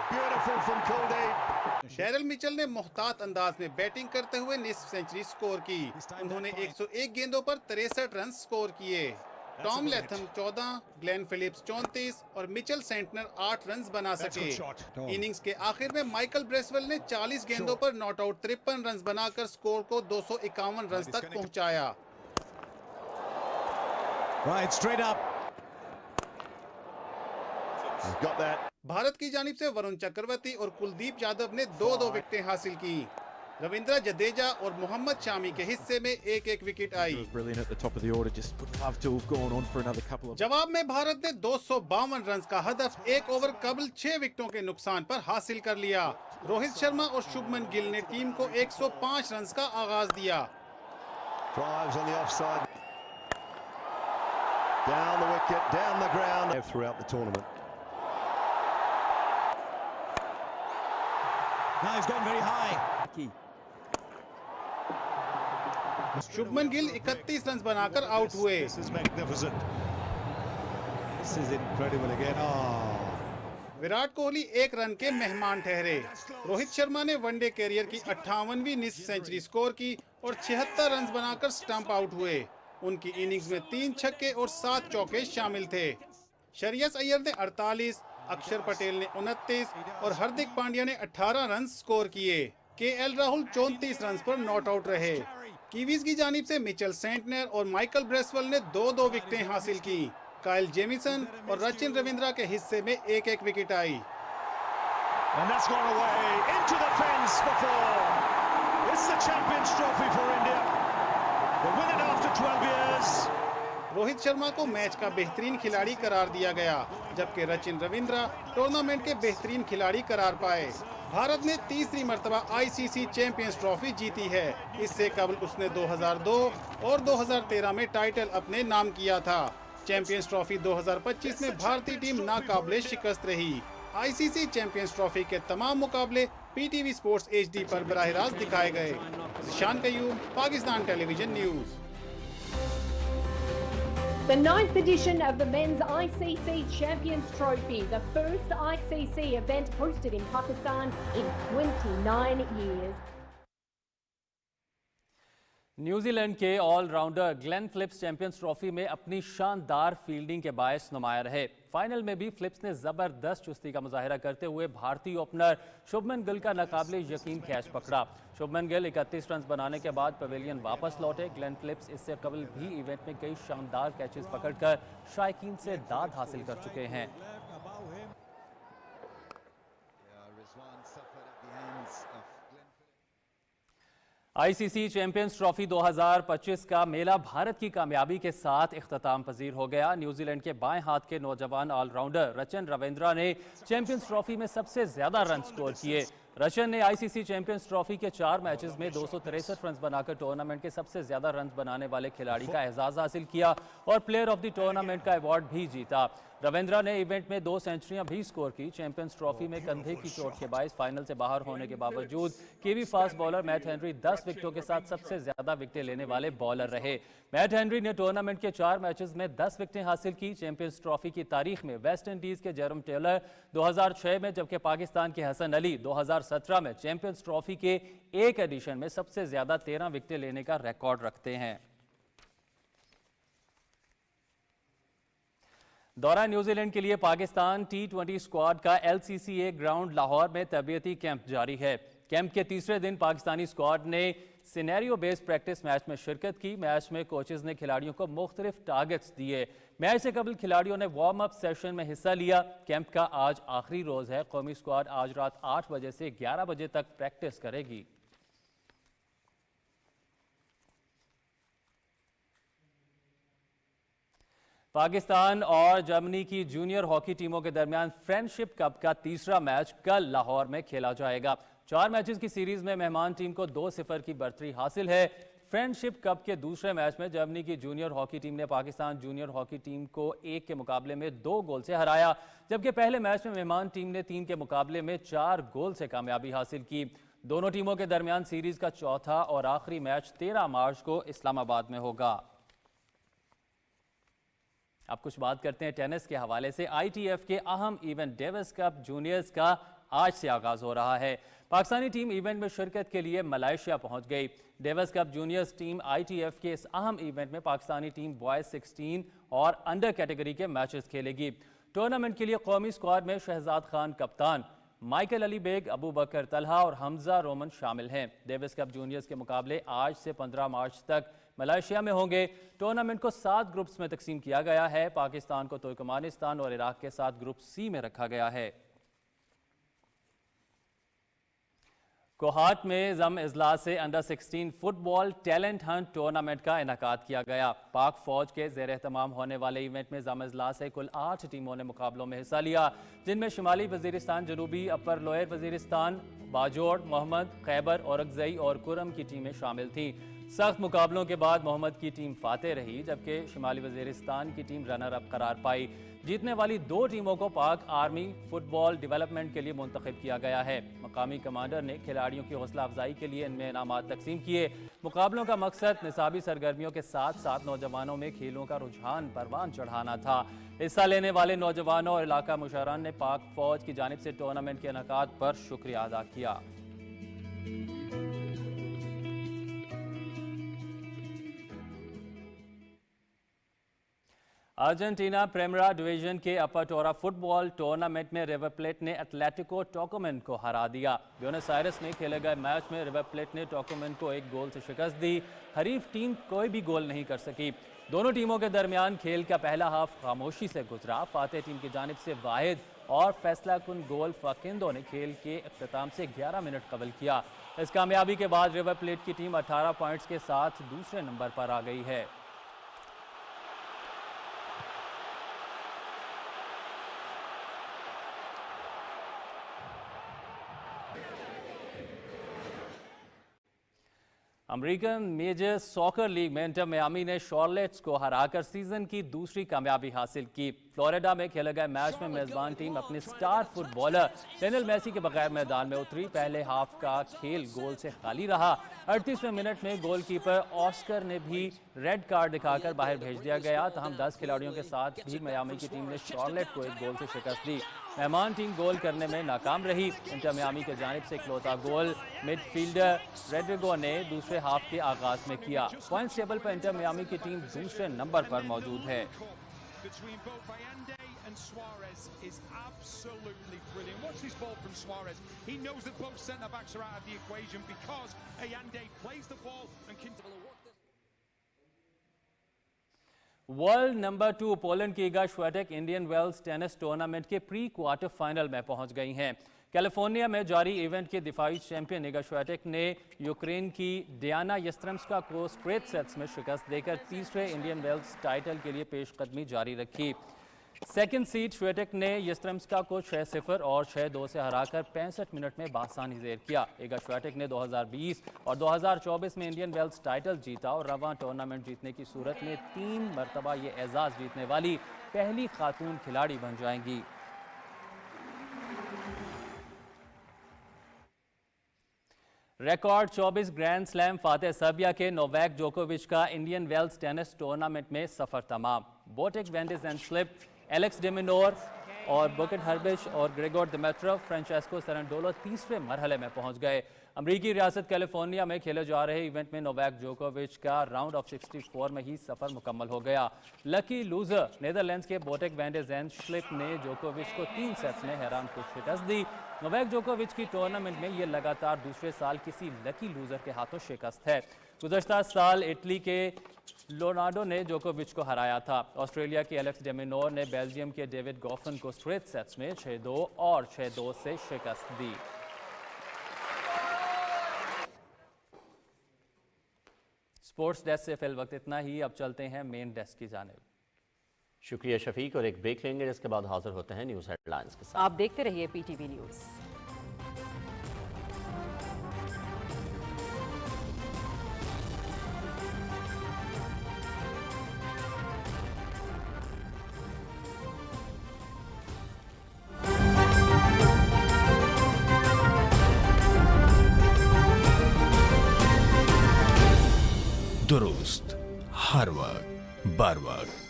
डैरल मिचेल ने मोहतात अंदाज में बैटिंग करते हुए निस्फ सेंचुरी स्कोर की। उन्होंने 101 गेंदों पर 63 रन स्कोर किए। टॉम लैथम 14, ग्लेन फिलिप्स 34 और मिचेल सेंटनर 8 रन बना सके। इनिंग्स के आखिर में माइकल ब्रेसवेल ने 40 गेंदों पर नॉट आउट 53 रन बनाकर स्कोर को 251 रन तक पहुंचाया। भारत की जानिब से वरुण चक्रवर्ती और कुलदीप यादव ने 2-2 विकेटें हासिल की। रविंद्रा जडेजा और मोहम्मद शामी के हिस्से में 1-1 विकेट आई। जवाब में भारत ने 252 रन का हदफ 1 ओवर कबल 6 विकेटों के नुकसान पर हासिल कर लिया। रोहित शर्मा और शुभमन गिल ने टीम को 105 रन का आगाज दिया। शुभमन गिल 31 रन बनाकर आउट हुए। विराट कोहली 1 रन के मेहमान ठहरे। रोहित शर्मा ने वनडे कैरियर की 58वीं निस्फ सेंचुरी स्कोर की और 76 रन बनाकर स्टंप आउट हुए। उनकी इनिंग्स में 3 छक्के और 7 चौके शामिल थे। श्रेयस अय्यर ने 48, अक्षर पटेल ने 29 और हार्दिक पांड्या ने 18 रन स्कोर किए। KL राहुल 34 रन पर नॉट आउट रहे। कीवीज की जानिब से मिचेल सेंटनर और माइकल ब्रेसवेल ने 2-2 विकेटें हासिल की। काइल जेमिसन और रचिन रविंद्रा के हिस्से में 1-1 wicket I. And that's gone away into the fence for 4. It's the Champions Trophy for India. They win it after 12 years. Rohit Sharma को मैच का बेहतरीन खिलाड़ी करार दिया गया, जबकि रचिन रविंद्रा टूर्नामेंट के बेहतरीन खिलाड़ी करार पाए। भारत ने तीसरी मर्तबा ICC चैंपियंस ट्रॉफी जीती है। इससे कबल उसने 2002 और 2013 में टाइटल अपने नाम किया था। चैंपियंस ट्रॉफी 2025 में भारतीय टीम नाकाबिले शिकस्त रही। ICC चैंपियंस ट्रॉफी के तमाम मुकाबले PTV स्पोर्ट्स HD पर बराह रास्त दिखाए गए। Zeeshan Qayyum, Pakistan television news. The 9th edition of the Men's ICC Champions Trophy, the first ICC event hosted in Pakistan in 29 years. New Zealand के allrounder Glenn Phillips Champions Trophy में अपनी शानदार फील्डिंग के बायस नुमाया रहे। फाइनल में भी फिलिप्स ने जबरदस्त चुस्ती का मुजाहिरा करते हुए भारतीय ओपनर शुभमन गिल का नाकाबिले यकीन कैच पकड़ा। शुभमन गिल 31 रन बनाने के बाद पवेलियन वापस लौटे। ग्लेन फिलिप्स इससे कबल भी इवेंट में कई शानदार कैचेस पकड़कर शायकीन से दाद हासिल कर चुके हैं। ICC चैंपियंस ट्रॉफी 2025 का मेला भारत की कामयाबी के साथ इख्तिताम पजीर हो गया। न्यूजीलैंड के बाएं हाथ के नौजवान ऑलराउंडर रचिन रविंद्रा ने चैंपियंस ट्रॉफी में सबसे ज्यादा रन स्कोर किए। रचिन ने ICC चैंपियंस ट्रॉफी के 4 मैचेस में 263 रन बनाकर टूर्नामेंट के सबसे ज्यादा रन बनाने वाले खिलाड़ी का एजाज हासिल किया और प्लेयर ऑफ द टूर्नामेंट का अवार्ड भी जीता। रविंद्रा ने इवेंट में 2 सेंचुरियां भी स्कोर की। चैंपियंस ट्रॉफी में कंधे की चोट के बायस फाइनल से बाहर होने के बावजूद kiwi fast bowler Matt Henry 10 विकेटों के साथ सबसे ज्यादा विकेटें लेने वाले बॉलर रहे। मैट हेनरी ने टूर्नामेंट के 4 मैचेस में 10 विकेटें हासिल की। चैंपियंस ट्रॉफी की तारीख में वेस्ट इंडीज के जेरम टेलर 2006 में, जबकि पाकिस्तान के हसन अली 2017 में चैंपियंस ट्रॉफी के एक एडिशन में सबसे ज्यादा 13 विकेटें लेने का रिकॉर्ड रखते हैं। दौरा न्यूजीलैंड के लिए पाकिस्तान T20 स्क्वाड का LCCA ग्राउंड लाहौर में तरबियती कैंप जारी है। कैंप के तीसरे दिन पाकिस्तानी स्क्वाड ने सिनेरियो बेस्ड प्रैक्टिस मैच में शिरकत की। मैच में कोचेज ने खिलाड़ियों को मुख्तलिफ टारगेट्स दिए। मैच से कबल खिलाड़ियों ने वार्म अप सेशन में हिस्सा लिया। कैंप का आज आखिरी रोज है। कौमी स्क्वाड आज रात 8 बजे से 11 बजे तक प्रैक्टिस करेगी। पाकिस्तान और जर्मनी की जूनियर हॉकी टीमों के दरमियान फ्रेंडशिप कप का तीसरा मैच कल लाहौर में खेला जाएगा। 4 मैचेस की सीरीज में मेहमान टीम को 2-0 की बढ़तरी हासिल है। फ्रेंडशिप कप के दूसरे मैच में जर्मनी की जूनियर हॉकी टीम ने पाकिस्तान जूनियर हॉकी टीम को 1 के मुकाबले में 2 गोल से हराया, जबकि पहले मैच में मेहमान टीम ने 3 के मुकाबले में 4 गोल से कामयाबी हासिल की। दोनों टीमों के दरमियान सीरीज का चौथा और आखिरी मैच 13 मार्च को इस्लामाबाद में होगा। अब कुछ बात करते हैं टेनिस के हवाले से। ITF के अहम इवेंट डेविस कप जूनियर्स का आज से आगाज हो रहा है। पाकिस्तानी टीम इवेंट में शिरकत के लिए मलेशिया पहुंच गई। Davis cup juniors team ITF के इस अहम इवेंट में पाकिस्तानी टीम बॉयज 16 और अंडर कैटेगरी के मैचेस खेलेगी। टूर्नामेंट के लिए कौमी स्क्वाड में शहजाद खान कप्तान, माइकल अली बेग, अबू बकर तलहा और हमजा रोमन शामिल हैं। डेविस कप जूनियर्स के मुकाबले आज से 15 मार्च तक मलेशिया में होंगे। टूर्नामेंट को 7 ग्रुप्स में तकसीम किया गया है। पाकिस्तान को तुर्कमानिस्तान और इराक के साथ ग्रुप C में रखा गया है। कोहाट में जम इजलास से under 16 football talent Hunt tournament का इनेकाद किया गया। पाक फौज के ज़ेर एहतमाम होने वाले इवेंट में जम इजलास से कुल 8 टीमों ने मुकाबलों में हिस्सा लिया, जिनमें शुमाली वजीरिस्तान, जनूबी अपर लोअर वजीरिस्तान, बाजोड़, मोहम्मद, खैबर, औरकजई और कुरम की टीमें शामिल थीं। सख्त मुकाबलों के बाद मोहम्मद की टीम फातेह रही, जबकि शुमाली वजीरिस्तान की टीम रनर अप करार पाई। जीतने वाली 2 टीमों को पाक आर्मी फुटबॉल डेवलपमेंट के लिए मुंतखब किया गया है। मकामी कमांडर ने खिलाड़ियों की हौसला अफजाई के लिए इनमें इनामात तकसीम किए। मुकाबलों का मकसद निसाबी सरगर्मियों के साथ साथ नौजवानों में खेलों का रुझान परवान चढ़ाना था। हिस्सा लेने वाले नौजवानों और इलाका मुशारान ने पाक फौज की जानिब से टूर्नामेंट के इनेकाद पर शुक्रिया अदा किया। अर्जेंटीना प्रीमियर डिवीजन के अपर्टोरा फुटबॉल टूर्नामेंट में रिवर प्लेट ने एटलेटिको टोकोमेंट को हरा दिया। ब्यूनस आयर्स में खेले गए मैच में रिवर प्लेट ने टोकोमेंट को 1 गोल से शिकस्त दी। हरीफ टीम कोई भी गोल नहीं कर सकी। दोनों टीमों के दरमियान खेल का पहला हाफ खामोशी से गुजरा। फातेह टीम की जानिब से वाहिद और फैसला कुन गोल फाकिंदो ने खेल के इख्तिताम से 11 मिनट कबल किया। इस कामयाबी के बाद रिवर प्लेट की टीम 18 पॉइंट्स के साथ दूसरे नंबर पर आ गई है। अमेरिकन मेजर सॉकर लीग में इंटर मियामी ने शॉर्लेट्स को हराकर सीजन की दूसरी कामयाबी हासिल की। फ्लोरिडा में खेले गए मैच में मेजबान टीम अपने स्टार फुटबॉलर लियोनेल मेसी के बगैर मैदान में उतरी। पहले हाफ का खेल गोल से खाली रहा। 38वें मिनट में गोलकीपर ऑस्कर ने भी रेड कार्ड दिखाकर बाहर भेज दिया गया। तहम 10 खिलाड़ियों के साथ भी मियामी की टीम ने शॉर्लेट को 1 गोल से शिकस्त दी। मेहमान टीम गोल करने में नाकाम रही। इंटर मियामी की जानिब से इकलौता गोल मिडफील्डर रेड्रिगो ने दूसरे हाफ के आगाज में किया। पॉइंट्स टेबल पर इंटर मियामी की टीम दूसरे नंबर पर मौजूद है। Between both Allende and Suarez is absolutely brilliant. Watch this ball from Suarez. He knows that both centre-backs are out of the equation because Allende plays the ball and can... world number 2 Poland की Iga Swiatek Indian Wells tennis tournament के pre quarter final में पहुंच गई हैं। California में जारी event के दिफाई champion Eega श्वेटेक ने यूक्रेन की डियाना यस्त्रम्स्का को स्ट्रेट सेट्स में शिकस्त देकर तीसरे इंडियन वेल्स टाइटल के लिए पेशकदमी जारी रखी। सेकंड सीड श्वेटेक ने यस्त्रम्स्का को 6-0 और 6-2 से हराकर 65 मिनट में बासानी ज़ेर किया। इगा श्वेटेक ने 2020 और 2024 में इंडियन वेल्स टाइटल जीता और रवां टूर्नामेंट जीतने की सूरत में 3 मरतबा ये एजाज़ जीतने वाली पहली खातून खिलाड़ी बन जाएंगी। रिकॉर्ड 24 ग्रैंड स्लैम फातेह सर्बिया के नोवाक जोकोविच का इंडियन वेल्स टेनिस टूर्नामेंट में सफर तमाम। Botic van de Zandschulp, Alex de Minaur और बुकेट हर्बिश और ग्रेगोर दिमेट्रोव, फ्रांचेस्को सेरेंडोलो तीसरे मरहले में पहुंच गए। अमरीकी रियासत कैलिफोर्निया में खेले जा रहे इवेंट में नोवाक जोकोविच का राउंड ऑफ 64 में ही सफर मुकम्मल हो गया। लकी लूजर नेदरलैंड्स के बोटेक वैन डी ज़ेंडस्लिप ने जोकोविच को 3 सेट्स में हैरान को शिकस्त दी। नोवाक जोकोविच की टूर्नामेंट में ये लगातार दूसरे साल किसी लकी लूजर के हाथों शिकस्त है। गुज़श्ता साल इटली के लोनार्डो ने जोकोविच को हराया था। ऑस्ट्रेलिया के एलेक्स डे मिनोर ने बेल्जियम के डेविड गॉफन को स्ट्रेट सेट्स में 6-2 और 6-2 से शिकस्त दी। स्पोर्ट्स डेस्क से फिल वक्त इतना ही। अब चलते हैं मेन डेस्क की जानिब। शुक्रिया शफीक, और एक ब्रेक लेंगे जिसके बाद हाजिर होते हैं न्यूज़ हेडलाइंस के साथ। आप देखते रहिए PTV न्यूज़। दुरुस्त हर वक्त बर वक्त।